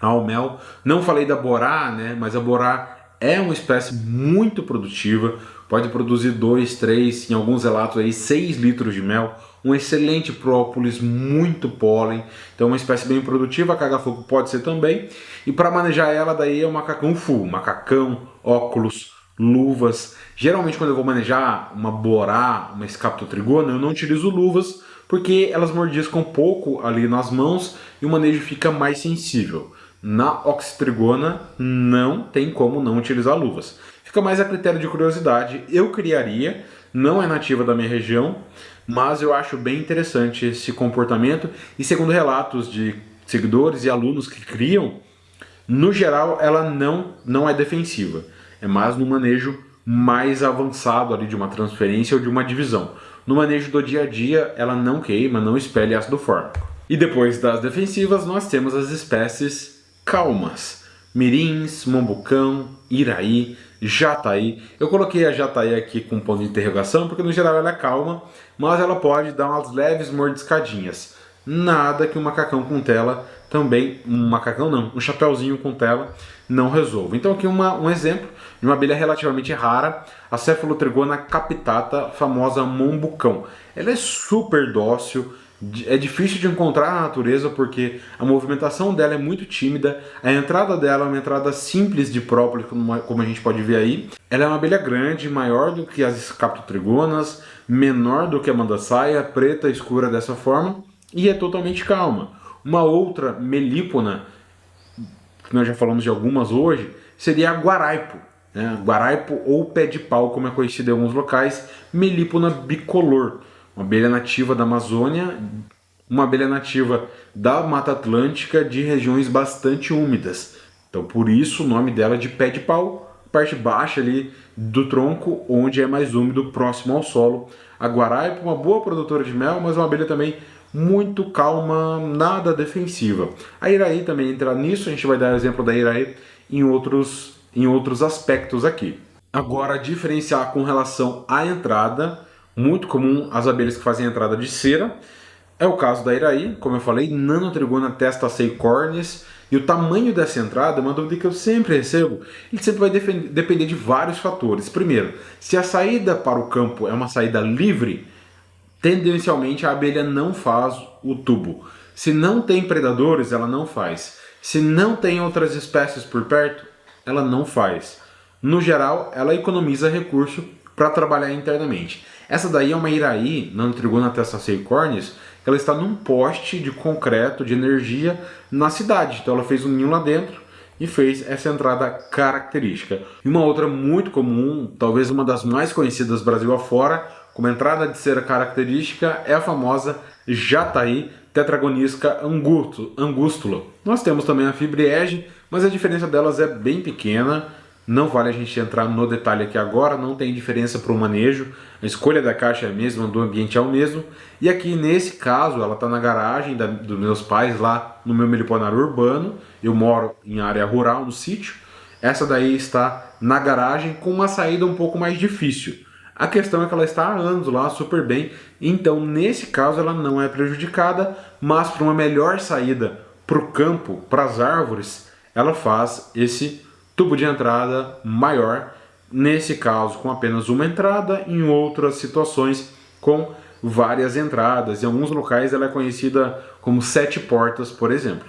ao mel. Não falei da borá, né? Mas a borá é uma espécie muito produtiva, pode produzir 2, 3, em alguns relatos aí 6 litros de mel, um excelente própolis, muito pólen, então é uma espécie bem produtiva. A caga-fogo pode ser também, e para manejar ela daí é o macacão full, macacão, óculos, luvas. Geralmente quando eu vou manejar uma borá, uma Scaptotrigona, eu não utilizo luvas, porque elas mordiscam um pouco ali nas mãos e o manejo fica mais sensível. Na Oxytrigona não tem como não utilizar luvas. Fica mais a critério de curiosidade. Eu criaria, não é nativa da minha região, mas eu acho bem interessante esse comportamento. E segundo relatos de seguidores e alunos que criam, no geral ela não é defensiva. É mais no manejo mais avançado ali de uma transferência ou de uma divisão. No manejo do dia a dia ela não queima, não expele ácido fórmico. E depois das defensivas nós temos as espécies calmas: mirins, mombucão, iraí, jataí. Eu coloquei a jataí aqui com ponto de interrogação porque no geral ela é calma, mas ela pode dar umas leves mordiscadinhas. Nada que um macacão com tela também, um chapéuzinho com tela não resolva. Então aqui um exemplo de uma abelha relativamente rara, a Cephalotrigona capitata, famosa mombucão. Ela é super dócil, é difícil de encontrar na natureza porque a movimentação dela é muito tímida, a entrada dela é uma entrada simples de própolis, como a gente pode ver aí. Ela é uma abelha grande, maior do que as Scaptotrigonas, menor do que a mandaçaia, preta escura dessa forma, e é totalmente calma. Uma outra melípona, que nós já falamos de algumas hoje, seria a guaraipo, né? Guaraipo ou pé de pau, como é conhecido em alguns locais, melípona bicolor. Uma abelha nativa da Amazônia, uma abelha nativa da Mata Atlântica, de regiões bastante úmidas. Então por isso o nome dela é de pé de pau, parte baixa ali do tronco, onde é mais úmido, próximo ao solo. A guaraipa, uma boa produtora de mel, mas uma abelha também muito calma, nada defensiva. A iraí também entra nisso, a gente vai dar exemplo da iraí em outros aspectos aqui. Agora, diferenciar com relação à entrada, muito comum as abelhas que fazem entrada de cera. É o caso da iraí, como eu falei, Nanotrigona testaceicornis. E o tamanho dessa entrada é uma dúvida que eu sempre recebo. Ele sempre vai depender de vários fatores. Primeiro, se a saída para o campo é uma saída livre, tendencialmente a abelha não faz o tubo. Se não tem predadores, ela não faz. Se não tem outras espécies por perto, ela não faz. No geral, ela economiza recurso para trabalhar internamente. Essa daí é uma iraí, Nanotrigona testaceicornis, que ela está num poste de concreto, de energia, na cidade. Então ela fez um ninho lá dentro e fez essa entrada característica. E uma outra muito comum, talvez uma das mais conhecidas Brasil afora, como entrada de cera característica, é a famosa jataí tetragonisca angústula. Nós temos também a fibriege, mas a diferença delas é bem pequena. Não vale a gente entrar no detalhe aqui agora, não tem diferença para o manejo, a escolha da caixa é a mesma, do ambiente é o mesmo. E aqui nesse caso ela está na garagem dos meus pais lá no meu meliponário urbano, eu moro em área rural, no sítio. Essa daí está na garagem com uma saída um pouco mais difícil. A questão é que ela está há anos lá, super bem, então nesse caso ela não é prejudicada, mas para uma melhor saída para o campo, para as árvores, ela faz esse tubo de entrada maior, nesse caso com apenas uma entrada, em outras situações com várias entradas. Em alguns locais ela é conhecida como 7 portas, por exemplo.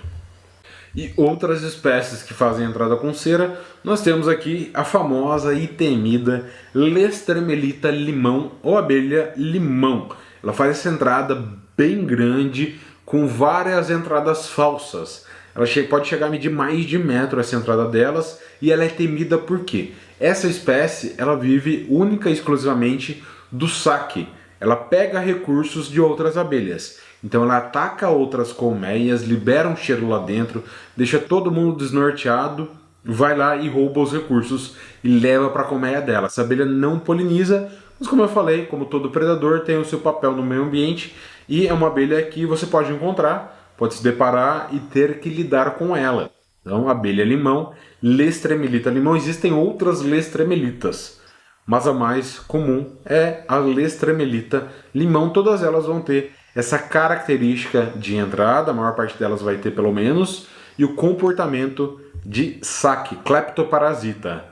E outras espécies que fazem entrada com cera, nós temos aqui a famosa e temida Lestremelita limão ou abelha limão. Ela faz essa entrada bem grande com várias entradas falsas. Ela pode chegar a medir mais de metro essa entrada delas, e ela é temida por quê? Essa espécie ela vive única e exclusivamente do saque. Ela pega recursos de outras abelhas. Então ela ataca outras colmeias, libera um cheiro lá dentro, deixa todo mundo desnorteado, vai lá e rouba os recursos e leva para a colmeia dela. Essa abelha não poliniza, Mas como eu falei, como todo predador tem o seu papel no meio ambiente e é uma abelha que você pode encontrar, pode se deparar e ter que lidar com ela. Então, abelha limão, Lestremilita limão, existem outras Lestremelitas, mas a mais comum é a Lestremilita limão. Todas elas vão ter essa característica de entrada, a maior parte delas vai ter pelo menos, e o comportamento de saque, cleptoparasita.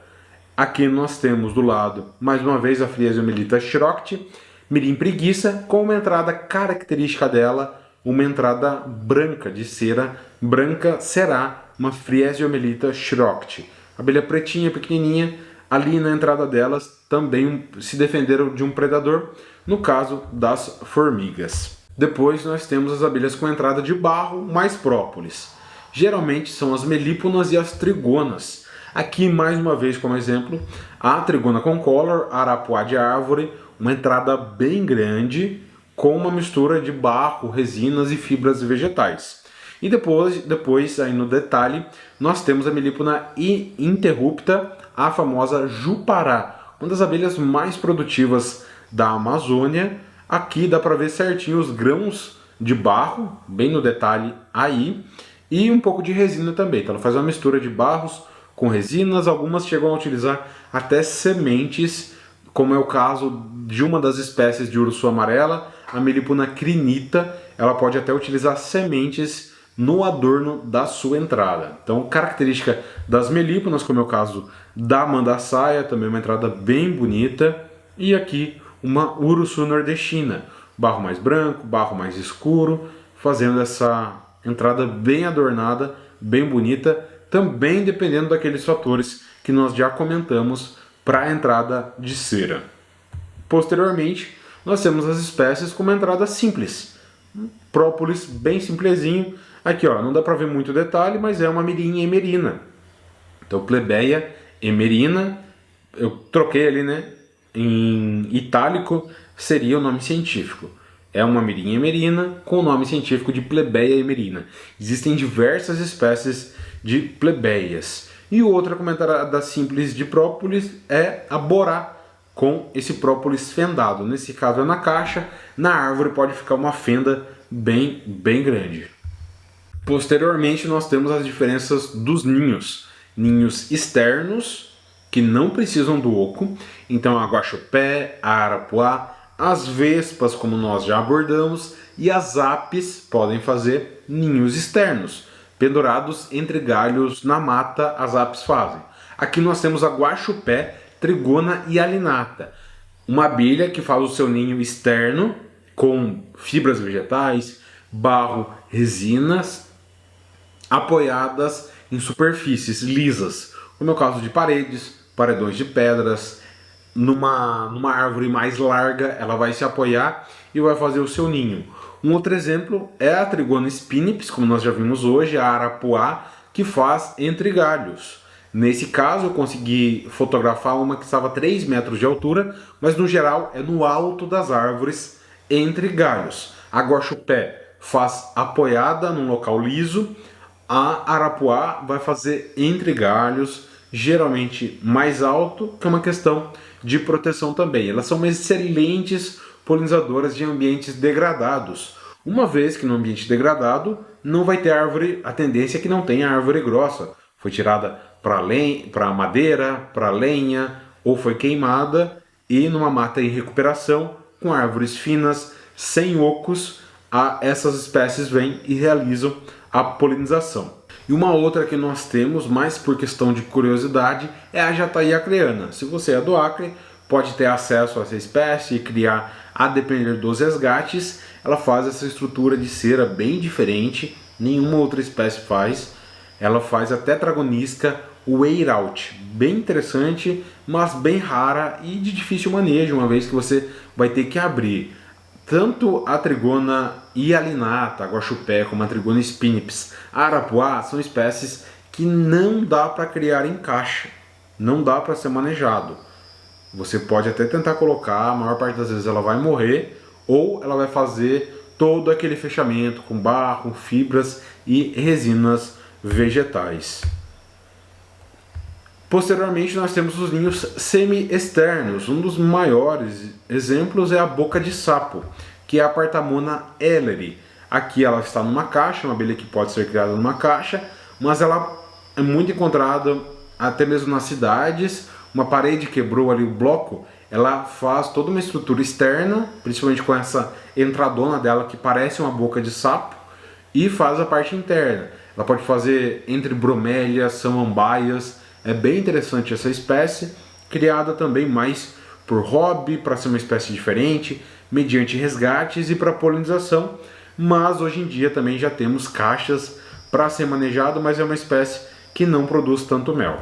Aqui nós temos do lado, mais uma vez, a Friesiomelita schrockti, mirim preguiça, com uma entrada característica dela, uma entrada branca, de cera branca, será uma Friesiomelita schrockti. Abelha pretinha, pequenininha, ali na entrada delas também se defenderam de um predador, no caso das formigas. Depois nós temos as abelhas com entrada de barro mais própolis. Geralmente são as melíponas e as trigonas. Aqui, mais uma vez, como exemplo, a trigona concolor, arapuá de árvore, uma entrada bem grande, com uma mistura de barro, resinas e fibras vegetais. E depois aí no detalhe, nós temos a melípona interrupta, a famosa jupará, uma das abelhas mais produtivas da Amazônia. Aqui dá para ver certinho os grãos de barro, bem no detalhe aí, e um pouco de resina também. Então ela faz uma mistura de barros com resinas, algumas chegam a utilizar até sementes, como é o caso de uma das espécies de urso amarela, a Melipona crinita, ela pode até utilizar sementes no adorno da sua entrada. Então, característica das melíponas, como é o caso da mandaçaia, também uma entrada bem bonita, e aqui uma urso nordestina, barro mais branco, barro mais escuro, fazendo essa entrada bem adornada, bem bonita, também dependendo daqueles fatores que nós já comentamos para a entrada de cera. Posteriormente, nós temos as espécies com uma entrada simples. Própolis bem simplesinho. Aqui ó, não dá para ver muito detalhe, mas é uma mirim emerina. Então, plebeia emerina, eu troquei ali, né, em itálico, seria o nome científico. É uma mirim emerina com o nome científico de plebeia emerina. Existem diversas espécies de plebeias. E outra comentada simples de própolis é a borá, com esse própolis fendado. Nesse caso é na caixa, na árvore pode ficar uma fenda bem grande. Posteriormente nós temos as diferenças dos ninhos. Ninhos externos, que não precisam do oco, então a guaxupé, a arapuá, as vespas, como nós já abordamos, e as apes podem fazer ninhos externos, pendurados entre galhos na mata, as apes fazem. Aqui nós temos a guaxupé, trigona e alinata, uma abelha que faz o seu ninho externo com fibras vegetais, barro, resinas, apoiadas em superfícies lisas, como é o caso de paredes, paredões de pedras. Numa árvore mais larga, ela vai se apoiar e vai fazer o seu ninho. Um outro exemplo é a trigona spinips, como nós já vimos hoje, a arapuá, que faz entre galhos. Nesse caso eu consegui fotografar uma que estava a 3 metros de altura, mas no geral é no alto das árvores, entre galhos. A guaxupé faz apoiada num local liso, a arapuá vai fazer entre galhos, geralmente mais alto, que é uma questão de proteção também. Elas são excelentes polinizadoras de ambientes degradados, uma vez que no ambiente degradado não vai ter árvore, a tendência é que não tenha árvore grossa, foi tirada para madeira, para lenha, ou foi queimada, e numa mata em recuperação, com árvores finas, sem ocos, essas espécies vêm e realizam a polinização. E uma outra que nós temos, mais por questão de curiosidade, é a jataí acreana. Se você é do Acre, pode ter acesso a essa espécie e criar, a depender dos resgates. Ela faz essa estrutura de cera bem diferente, nenhuma outra espécie faz. Ela faz a tetragonisca wear out, bem interessante, mas bem rara e de difícil manejo, uma vez que você vai ter que abrir tanto a trigona alinata, a guaxupé, como a trigona spinips, a arapuá, são espécies que não dá para criar em caixa, não dá para ser manejado. Você pode até tentar colocar, a maior parte das vezes ela vai morrer, ou ela vai fazer todo aquele fechamento com barro, fibras e resinas vegetais. Posteriormente nós temos os ninhos semi-externos. Um dos maiores exemplos é a boca de sapo, que é a Partamona elleri. Aqui ela está numa caixa, uma abelha que pode ser criada numa caixa, mas ela é muito encontrada até mesmo nas cidades. Uma parede quebrou ali o bloco, ela faz toda uma estrutura externa, principalmente com essa entradona dela que parece uma boca de sapo, e faz a parte interna. Ela pode fazer entre bromélias, samambaias. É bem interessante essa espécie, criada também mais por hobby, para ser uma espécie diferente, mediante resgates e para polinização, mas hoje em dia também já temos caixas para ser manejado, mas é uma espécie que não produz tanto mel.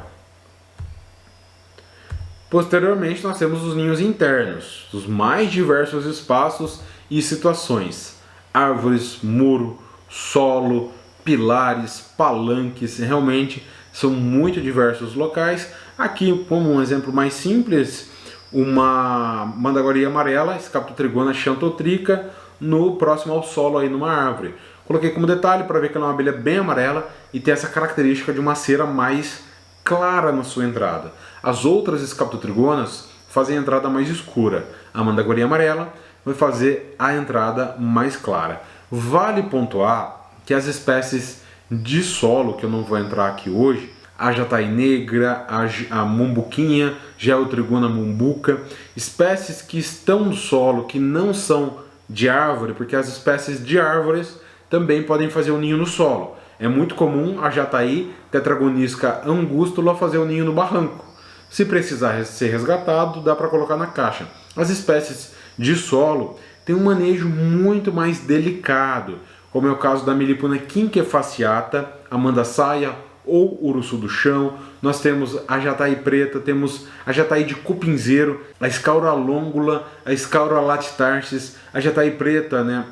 Posteriormente nós temos os ninhos internos, os mais diversos espaços e situações: árvores, muro, solo, pilares, palanques. Realmente são muito diversos locais. Aqui, como um exemplo mais simples, uma mandaguaria amarela, Scaptotrigona xanthotrica, no próximo ao solo aí numa árvore. Coloquei como detalhe para ver que ela é uma abelha bem amarela e tem essa característica de uma cera mais clara na sua entrada. As outras Scaptotrigonas fazem a entrada mais escura. A mandaguaria amarela vai fazer a entrada mais clara. Vale pontuar que as espécies de solo, que eu não vou entrar aqui hoje, a jataí negra, a mumbuquinha, Geotrigona mumbuca, espécies que estão no solo, que não são de árvore, porque as espécies de árvores também podem fazer o ninho no solo. É muito comum a jataí Tetragonisca angustula fazer o ninho no barranco. Se precisar ser resgatado, dá para colocar na caixa. As espécies de solo têm um manejo muito mais delicado, como é o caso da Melipona quinquefasciata, Amandaçaia ou uruçu do chão. Nós temos a jataí preta, temos a jataí de cupinzeiro, a Scaura longula, a Scaura latitarsis, a jataí preta, né?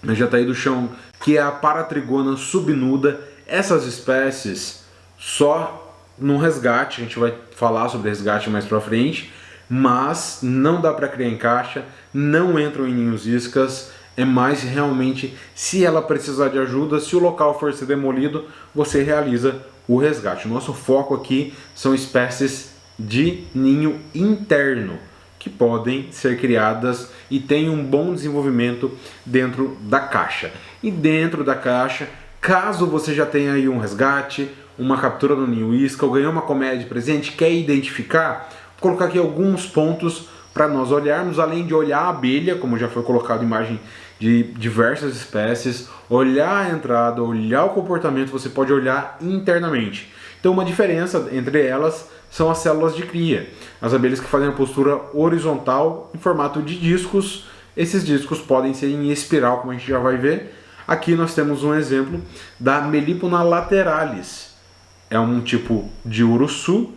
A jataí do chão, que é a Paratrigona subnuda. Essas espécies só no resgate, a gente vai falar sobre resgate mais pra frente, mas não dá para criar em caixa, não entram em ninhos iscas. É mais realmente se ela precisar de ajuda, se o local for ser demolido, você realiza o resgate. O nosso foco aqui são espécies de ninho interno, que podem ser criadas e têm um bom desenvolvimento dentro da caixa. E dentro da caixa, caso você já tenha aí um resgate, uma captura do ninho isca, ou ganhou uma colmeia de presente, quer identificar, vou colocar aqui alguns pontos para nós olharmos, além de olhar a abelha, como já foi colocado imagem de diversas espécies, olhar a entrada, olhar o comportamento, você pode olhar internamente. Então uma diferença entre elas são as células de cria. As abelhas que fazem a postura horizontal em formato de discos, esses discos podem ser em espiral, como a gente já vai ver. Aqui nós temos um exemplo da Melipona lateralis. É um tipo de uruçu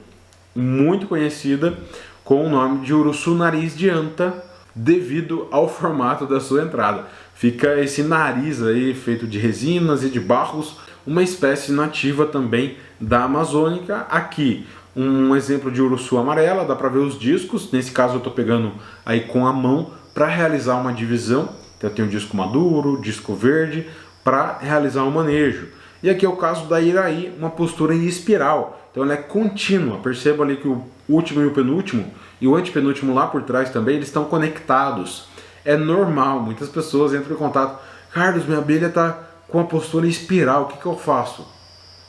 muito conhecida com o nome de uruçu nariz de anta, devido ao formato da sua entrada. Fica esse nariz aí feito de resinas e de barros, uma espécie nativa também da Amazônica. Aqui um exemplo de uruçu amarela, dá para ver os discos. Nesse caso eu estou pegando aí com a mão para realizar uma divisão. Então eu tenho um disco maduro, disco verde, para realizar um manejo. E aqui é o caso da iraí, uma postura em espiral. Então ela é contínua. Perceba ali que o último e o penúltimo, e o antepenúltimo lá por trás também, eles estão conectados. É normal, muitas pessoas entram em contato. Carlos, minha abelha está com a postura em espiral, o que eu faço?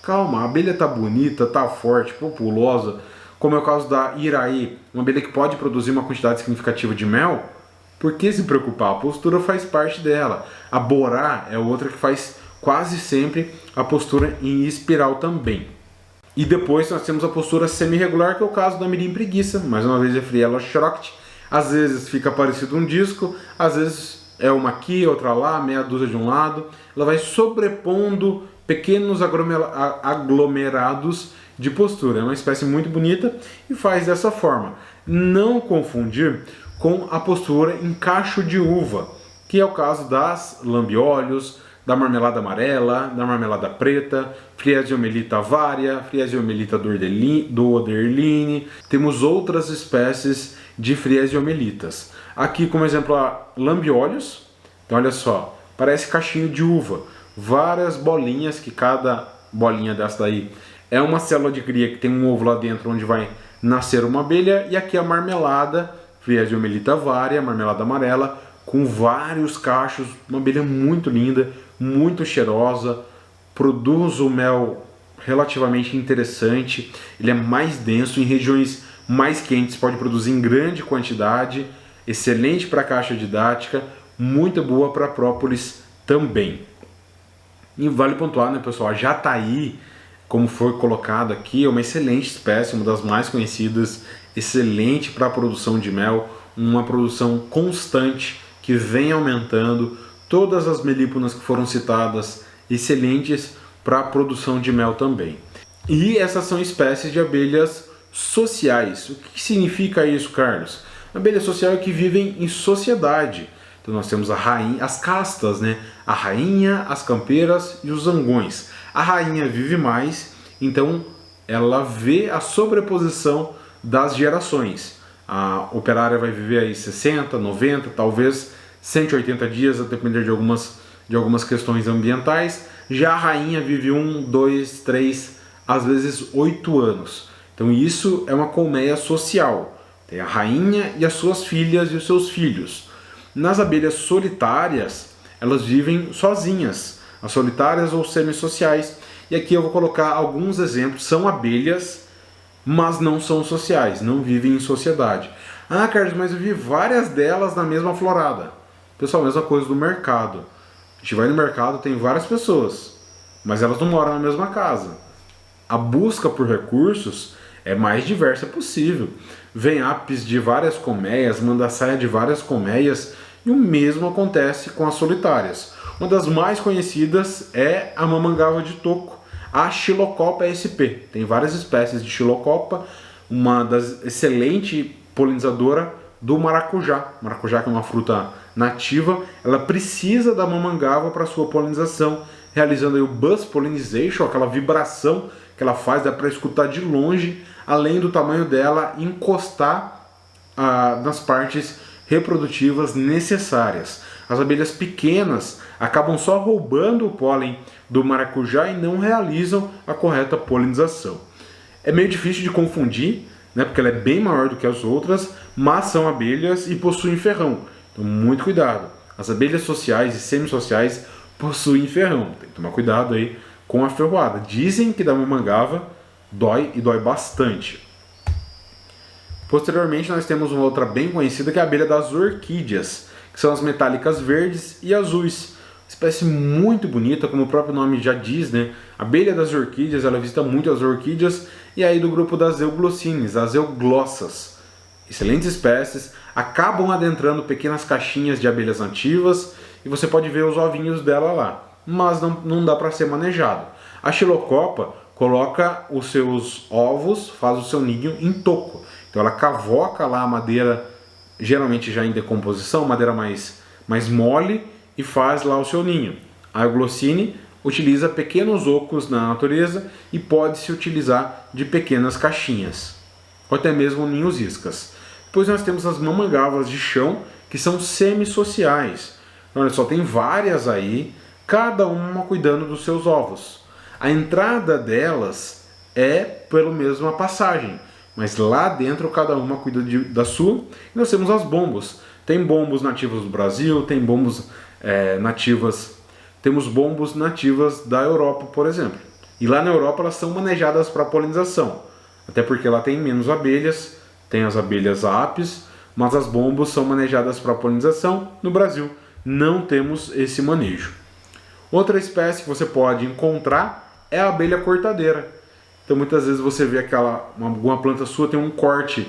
Calma, a abelha está bonita, está forte, populosa, como é o caso da iraí, uma abelha que pode produzir uma quantidade significativa de mel. Por que se preocupar? A postura faz parte dela. A borá é outra que faz quase sempre a postura em espiral também. E depois nós temos a postura semi-regular, que é o caso da mirim preguiça, mais uma vez é Friela schrocht. Às vezes fica parecido um disco, às vezes é uma aqui, outra lá, meia dúzia de um lado. Ela vai sobrepondo pequenos aglomerados de postura. É uma espécie muito bonita e faz dessa forma. Não confundir com a postura em cacho de uva, que é o caso das lambiolhos, da marmelada amarela, da marmelada preta, Friesiomyelita varia, Friesiomyelita doderline. Temos outras espécies de Friesiomyelitas. Aqui como exemplo a lambiolhos. Então olha só, parece cachinho de uva. Várias bolinhas, que cada bolinha dessa daí é uma célula de cria que tem um ovo lá dentro onde vai nascer uma abelha, e aqui a marmelada, Phreesiomelita varia, marmelada amarela, com vários cachos, uma abelha muito linda, muito cheirosa, produz um mel relativamente interessante, ele é mais denso, em regiões mais quentes pode produzir em grande quantidade, excelente para caixa didática, muito boa para própolis também. E vale pontuar, né, pessoal, a jataí, como foi colocado aqui, é uma excelente espécie, uma das mais conhecidas, excelente para a produção de mel, uma produção constante que vem aumentando. Todas as melíponas que foram citadas, excelentes para a produção de mel também. E essas são espécies de abelhas sociais. O que significa isso, Carlos? A abelha social é que vivem em sociedade. Então nós temos a rainha, as castas, né? A rainha, as campeiras e os zangões. A rainha vive mais, então ela vê a sobreposição das gerações. A operária vai viver aí 60, 90, talvez 180 dias, a depender de algumas questões ambientais. Já a rainha vive 1, 2, 3, às vezes 8 anos. Então isso é uma colmeia social. Tem a rainha e as suas filhas e os seus filhos. Nas abelhas solitárias, elas vivem sozinhas, as solitárias ou semissociais. E aqui eu vou colocar alguns exemplos. São abelhas, mas não são sociais, não vivem em sociedade. Ah, Carlos, mas eu vi várias delas na mesma florada. Pessoal, mesma coisa do mercado. A gente vai no mercado, tem várias pessoas, mas elas não moram na mesma casa. A busca por recursos é mais diversa possível. Vem apis de várias colmeias, manda saia de várias colmeias, e o mesmo acontece com as solitárias. Uma das mais conhecidas é a mamangava de toco, a Xilocopa sp. Tem várias espécies de Xilocopa, uma das excelente polinizadora do maracujá. Maracujá, que é uma fruta nativa, ela precisa da mamangava para sua polinização, realizando aí o buzz pollinization, aquela vibração que ela faz, dá para escutar de longe, além do tamanho dela encostar nas partes reprodutivas necessárias. As abelhas pequenas acabam só roubando o pólen do maracujá e não realizam a correta polinização. É meio difícil de confundir, né, porque ela é bem maior do que as outras, mas são abelhas e possuem ferrão. Então muito cuidado. As abelhas sociais e semissociais possuem ferrão. Tem que tomar cuidado aí com a ferroada. Dizem que da mamangava dói e dói bastante. Posteriormente nós temos uma outra bem conhecida que é a abelha das orquídeas, que são as metálicas verdes e azuis. Espécie muito bonita, como o próprio nome já diz, né? A abelha das orquídeas, ela visita muito as orquídeas, e aí do grupo das euglossines, as euglossas. Excelentes espécies, acabam adentrando pequenas caixinhas de abelhas nativas, e você pode ver os ovinhos dela lá, mas não dá para ser manejado. A Xilocopa coloca os seus ovos, faz o seu ninho em toco. Então ela cavoca lá a madeira, geralmente já em decomposição, madeira mais mole, e faz lá o seu ninho. A euglossine utiliza pequenos ocos na natureza e pode-se utilizar de pequenas caixinhas, ou até mesmo ninhos iscas. Depois nós temos as mamangavas de chão, que são semissociais. Olha só, tem várias aí, cada uma cuidando dos seus ovos. A entrada delas é pela mesma passagem, mas lá dentro cada uma cuida da sua. E nós temos as bombos. Tem bombos nativos do Brasil, tem bombos nativas. Temos bombos nativas da Europa, por exemplo. E lá na Europa elas são manejadas para polinização, até porque lá tem menos abelhas, tem as abelhas apis, mas as bombos são manejadas para polinização. No Brasil não temos esse manejo. Outra espécie que você pode encontrar é a abelha cortadeira. Então muitas vezes você vê alguma planta sua tem um corte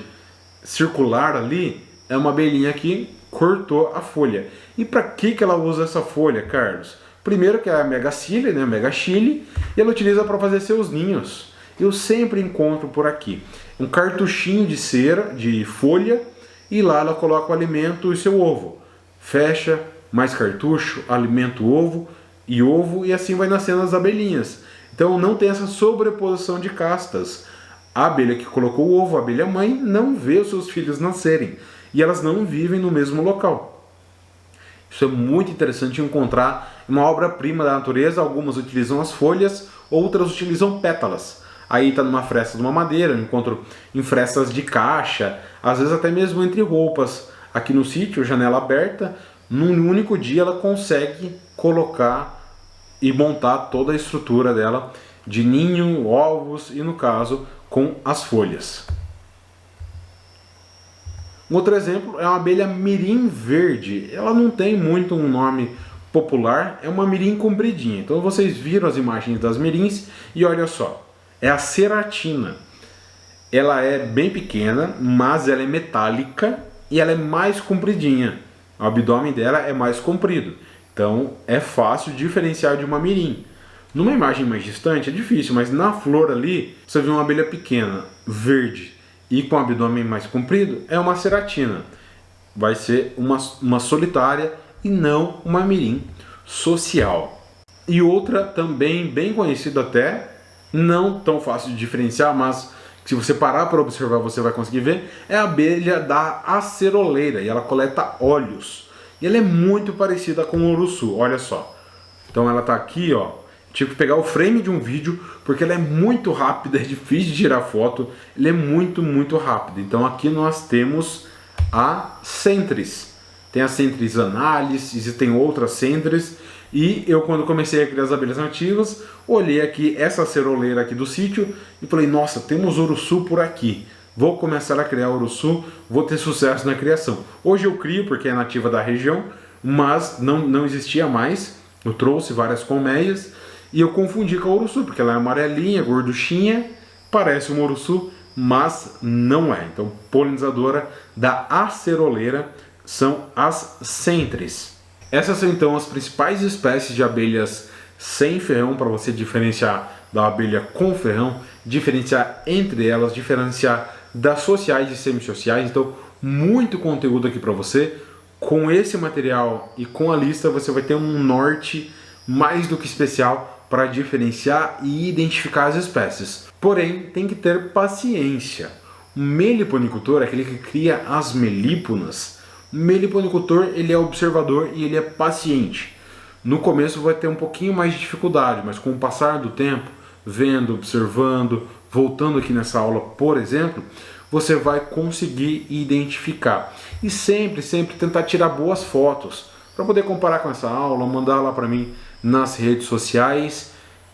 circular ali, é uma abelhinha que cortou a folha. E para que ela usa essa folha, Carlos? Primeiro que é a megacile, né, megachile, e ela utiliza para fazer seus ninhos. Eu sempre encontro por aqui um cartuchinho de cera, de folha, e lá ela coloca o alimento e seu ovo. Fecha, mais cartucho, alimenta o ovo, e assim vai nascendo as abelhinhas. Então não tem essa sobreposição de castas. A abelha que colocou o ovo, a abelha mãe, não vê os seus filhos nascerem. E elas não vivem no mesmo local. Isso é muito interessante encontrar uma obra-prima da natureza. Algumas utilizam as folhas, outras utilizam pétalas. aí está numa fresta de uma madeira, eu encontro em frestas de caixa, às vezes até mesmo entre roupas. Aqui no sítio, janela aberta, num único dia ela consegue colocar e montar toda a estrutura dela de ninho, ovos e, no caso, com as folhas. Um outro exemplo é uma abelha mirim verde. Ela não tem muito um nome popular, é uma mirim compridinha. Então vocês viram as imagens das mirins e olha só, é a ceratina. Ela é bem pequena, mas ela é metálica e ela é mais compridinha. O abdômen dela é mais comprido. Então é fácil diferenciar de uma mirim. Numa imagem mais distante é difícil, mas na flor ali você vê uma abelha pequena, verde e com o abdômen mais comprido, é uma ceratina. Vai ser uma solitária e não uma mirim social. E outra também bem conhecida até, não tão fácil de diferenciar, mas se você parar para observar você vai conseguir ver, é a abelha da aceroleira e ela coleta óleos. E ela é muito parecida com o uruçu, olha só. Então ela está aqui, ó. Tive que pegar o frame de um vídeo porque ela é muito rápida, é difícil de tirar foto, ele é muito rápido. Então aqui nós temos a Centris. Tem a Centris Analis, existem outras Centris. E eu, quando comecei a criar as abelhas nativas, olhei aqui essa ceroleira aqui do sítio e falei, nossa, temos uruçu por aqui. Vou começar a criar uruçu, vou ter sucesso na criação. Hoje eu crio porque é nativa da região, mas não existia mais. Eu trouxe várias colmeias e eu confundi com a uruçu, porque ela é amarelinha, gorduchinha, parece uma uruçu, mas não é. Então, polinizadora da aceroleira são as Centris. Essas são então as principais espécies de abelhas sem ferrão para você diferenciar da abelha com ferrão, diferenciar entre elas, diferenciar das sociais e semissociais. Então, muito conteúdo aqui para você. Com esse material e com a lista você vai ter um norte mais do que especial para diferenciar e identificar as espécies. Porém, tem que ter paciência. O meliponicultor é aquele que cria as melíponas. O meliponicultor, ele é observador e ele é paciente. No começo vai ter um pouquinho mais de dificuldade, mas com o passar do tempo, vendo, observando, voltando aqui nessa aula, por exemplo, você vai conseguir identificar. E sempre tentar tirar boas fotos, para poder comparar com essa aula, mandar lá para mim nas redes sociais.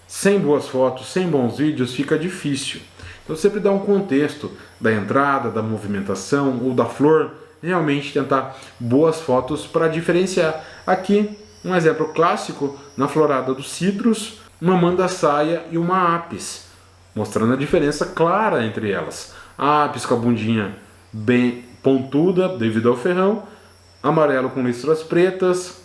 Sem boas fotos, sem bons vídeos, fica difícil. Então sempre dá um contexto da entrada, da movimentação ou da flor, realmente tentar boas fotos para diferenciar. Aqui, um exemplo clássico, na florada dos citros, uma mandaçaia e uma apis, mostrando a diferença clara entre elas. A apis com a bundinha bem pontuda devido ao ferrão, amarelo com listras pretas,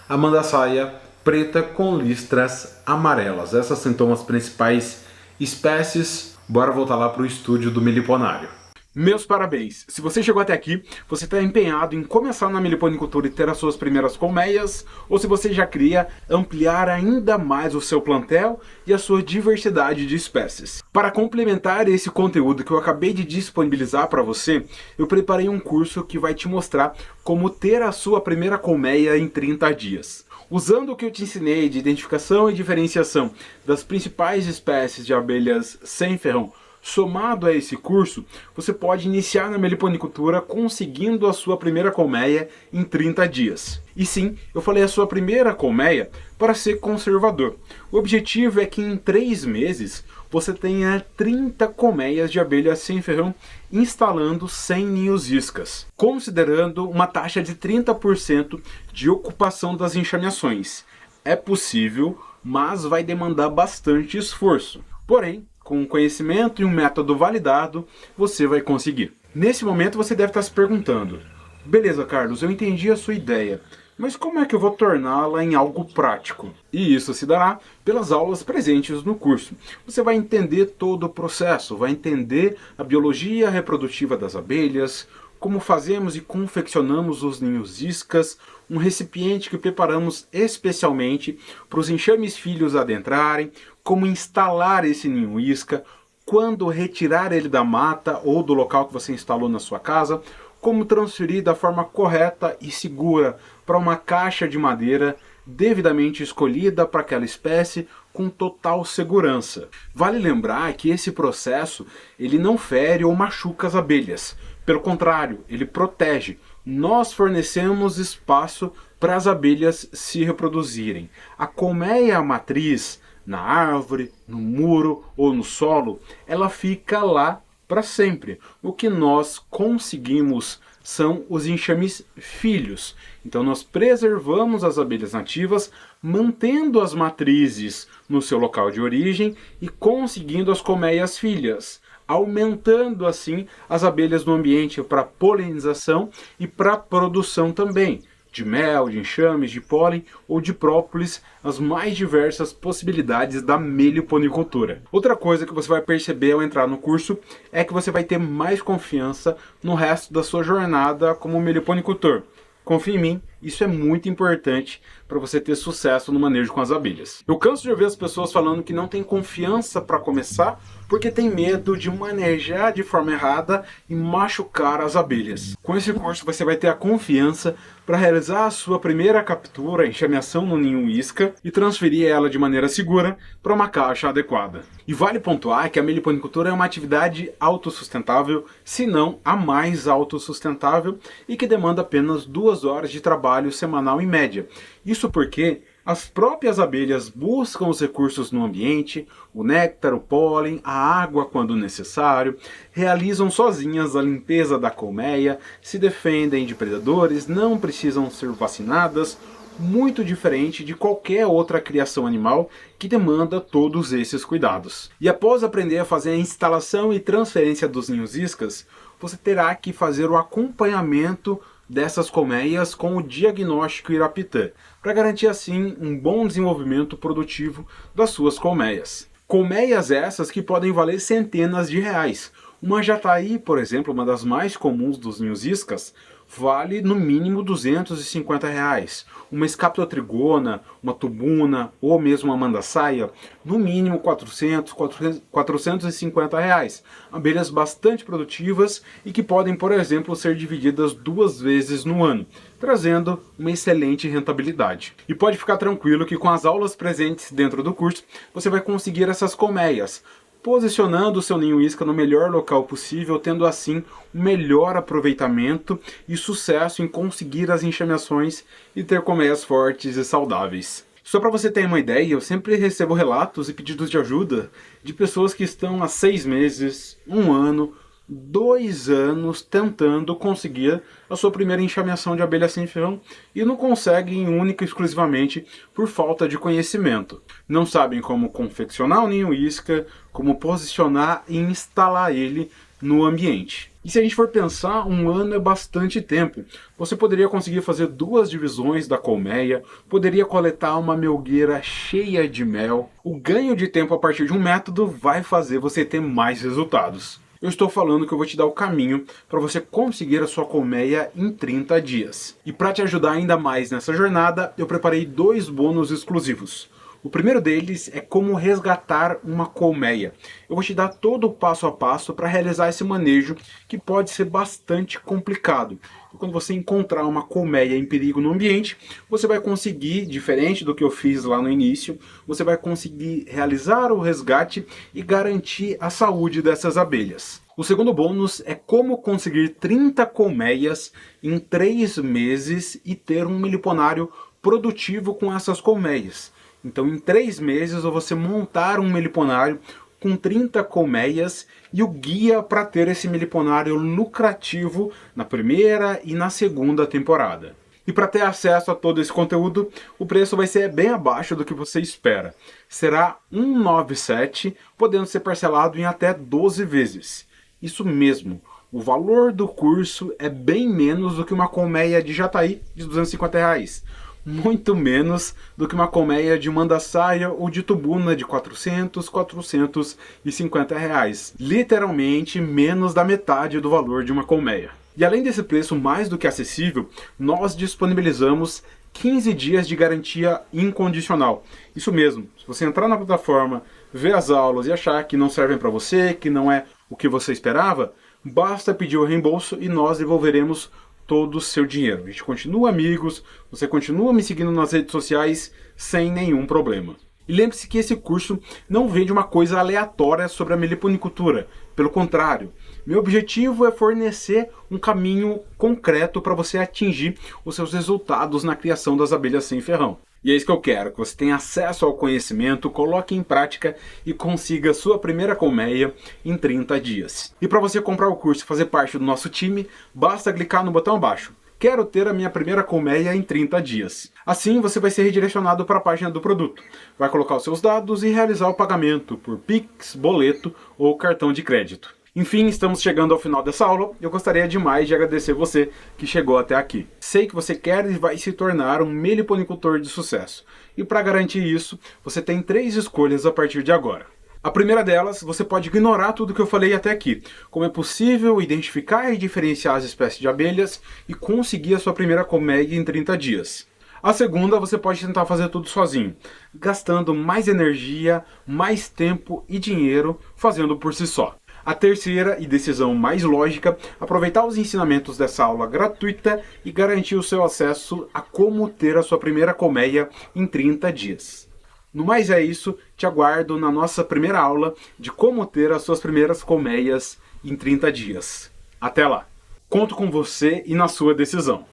a mandaçaia preta com listras amarelas. Essas são então as principais espécies. Bora voltar lá para o estúdio do meliponário. Meus parabéns! Se você chegou até aqui, você está empenhado em começar na meliponicultura e ter as suas primeiras colmeias, ou se você já queria ampliar ainda mais o seu plantel e a sua diversidade de espécies. Para complementar esse conteúdo que eu acabei de disponibilizar para você, eu preparei um curso que vai te mostrar como ter a sua primeira colmeia em 30 dias. Usando o que eu te ensinei de identificação e diferenciação das principais espécies de abelhas sem ferrão, somado a esse curso, você pode iniciar na meliponicultura conseguindo a sua primeira colmeia em 30 dias. E sim, eu falei a sua primeira colmeia para ser conservador. O objetivo é que em 3 meses você tenha 30 colmeias de abelhas sem ferrão instalando 100 ninhos iscas, considerando uma taxa de 30% de ocupação das enxameações. É possível, mas vai demandar bastante esforço. Porém, com conhecimento e um método validado, você vai conseguir. Nesse momento você deve estar se perguntando, beleza, Carlos, eu entendi a sua ideia, mas como é que eu vou torná-la em algo prático? E isso se dará pelas aulas presentes no curso. Você vai entender todo o processo, vai entender a biologia reprodutiva das abelhas, como fazemos e confeccionamos os ninhos iscas, um recipiente que preparamos especialmente para os enxames filhos adentrarem, como instalar esse ninho isca, quando retirar ele da mata ou do local que você instalou na sua casa, como transferir da forma correta e segura para uma caixa de madeira devidamente escolhida para aquela espécie, com total segurança. Vale lembrar que esse processo ele não fere ou machuca as abelhas. Pelo contrário, ele protege. Nós fornecemos espaço para as abelhas se reproduzirem. A colmeia matriz, na árvore, no muro ou no solo, ela fica lá para sempre. O que nós conseguimos são os enxames filhos. Então nós preservamos as abelhas nativas, mantendo as matrizes no seu local de origem e conseguindo as colmeias filhas, aumentando assim as abelhas no ambiente para polinização e para produção também de mel, de enxames, de pólen ou de própolis, as mais diversas possibilidades da meliponicultura. Outra coisa que você vai perceber ao entrar no curso é que você vai ter mais confiança no resto da sua jornada como meliponicultor. Confie em mim, isso é muito importante para você ter sucesso no manejo com as abelhas. Eu canso de ouvir as pessoas falando que não tem confiança para começar porque tem medo de manejar de forma errada e machucar as abelhas. Com esse curso você vai ter a confiança para realizar a sua primeira captura, enxameação no ninho isca e transferir ela de maneira segura para uma caixa adequada. E vale pontuar que a meliponicultura é uma atividade autossustentável, se não a mais autossustentável, e que demanda apenas 2 horas de trabalho semanal em média. Isso porque as próprias abelhas buscam os recursos no ambiente, o néctar, o pólen, a água quando necessário, realizam sozinhas a limpeza da colmeia, se defendem de predadores, não precisam ser vacinadas, muito diferente de qualquer outra criação animal que demanda todos esses cuidados. E após aprender a fazer a instalação e transferência dos ninhos iscas, você terá que fazer o acompanhamento dessas colmeias com o diagnóstico Irapitã, para garantir assim um bom desenvolvimento produtivo das suas colmeias. Colmeias essas que podem valer centenas de reais. Uma jataí, por exemplo, uma das mais comuns dos ninhos iscas, vale no mínimo R$250. Uma escápula trigona, uma tubuna ou mesmo uma mandaçaia, no mínimo R$450. Abelhas bastante produtivas e que podem, por exemplo, ser divididas 2 vezes no ano, trazendo uma excelente rentabilidade. E pode ficar tranquilo que com as aulas presentes dentro do curso, você vai conseguir essas colmeias, posicionando o seu ninho isca no melhor local possível, tendo assim um melhor aproveitamento e sucesso em conseguir as enxameações e ter colmeias fortes e saudáveis. Só para você ter uma ideia, eu sempre recebo relatos e pedidos de ajuda de pessoas que estão há 6 meses, 1 ano, 2 anos tentando conseguir a sua primeira enxameação de abelha sem ferrão e não conseguem única e exclusivamente por falta de conhecimento. Não sabem como confeccionar o ninho isca, como posicionar e instalar ele no ambiente. E se a gente for pensar, 1 ano é bastante tempo. Você poderia conseguir fazer 2 divisões da colmeia, poderia coletar uma melgueira cheia de mel. O ganho de tempo a partir de um método vai fazer você ter mais resultados. Eu estou falando que eu vou te dar o caminho para você conseguir a sua colmeia em 30 dias. E para te ajudar ainda mais nessa jornada, eu preparei 2 bônus exclusivos. O primeiro deles é como resgatar uma colmeia. Eu vou te dar todo o passo a passo para realizar esse manejo, que pode ser bastante complicado. E quando você encontrar uma colmeia em perigo no ambiente, você vai conseguir, diferente do que eu fiz lá no início, você vai conseguir realizar o resgate e garantir a saúde dessas abelhas. O segundo bônus é como conseguir 30 colmeias em 3 meses e ter um meliponário produtivo com essas colmeias. Então, em 3 meses, você montar um meliponário com 30 colmeias e o guia para ter esse meliponário lucrativo na primeira e na segunda temporada. E para ter acesso a todo esse conteúdo, o preço vai ser bem abaixo do que você espera. Será R$ 197, podendo ser parcelado em até 12 vezes. Isso mesmo, o valor do curso é bem menos do que uma colmeia de jataí de R$ 250. Muito menos do que uma colmeia de mandaçaia ou de tubuna de 400, 450 reais. Literalmente menos da metade do valor de uma colmeia. E além desse preço mais do que acessível, nós disponibilizamos 15 dias de garantia incondicional. Isso mesmo, se você entrar na plataforma, ver as aulas e achar que não servem para você, que não é o que você esperava, basta pedir o reembolso e nós devolveremos todo o seu dinheiro. A gente continua amigos, você continua me seguindo nas redes sociais sem nenhum problema. E lembre-se que esse curso não vende uma coisa aleatória sobre a meliponicultura. Pelo contrário, meu objetivo é fornecer um caminho concreto para você atingir os seus resultados na criação das abelhas sem ferrão. E é isso que eu quero, que você tenha acesso ao conhecimento, coloque em prática e consiga sua primeira colmeia em 30 dias. E para você comprar o curso e fazer parte do nosso time, basta clicar no botão abaixo. Quero ter a minha primeira colmeia em 30 dias. Assim você vai ser redirecionado para a página do produto. Vai colocar os seus dados e realizar o pagamento por Pix, boleto ou cartão de crédito. Enfim, estamos chegando ao final dessa aula. Eu gostaria demais de agradecer você que chegou até aqui. Sei que você quer e vai se tornar um meliponicultor de sucesso. E para garantir isso, você tem 3 escolhas a partir de agora. A primeira delas, você pode ignorar tudo que eu falei até aqui. Como é possível identificar e diferenciar as espécies de abelhas e conseguir a sua primeira colmeia em 30 dias. A segunda, você pode tentar fazer tudo sozinho, gastando mais energia, mais tempo e dinheiro fazendo por si só. A terceira e decisão mais lógica, aproveitar os ensinamentos dessa aula gratuita e garantir o seu acesso a como ter a sua primeira colmeia em 30 dias. No mais é isso, te aguardo na nossa primeira aula de como ter as suas primeiras colmeias em 30 dias. Até lá! Conto com você e na sua decisão.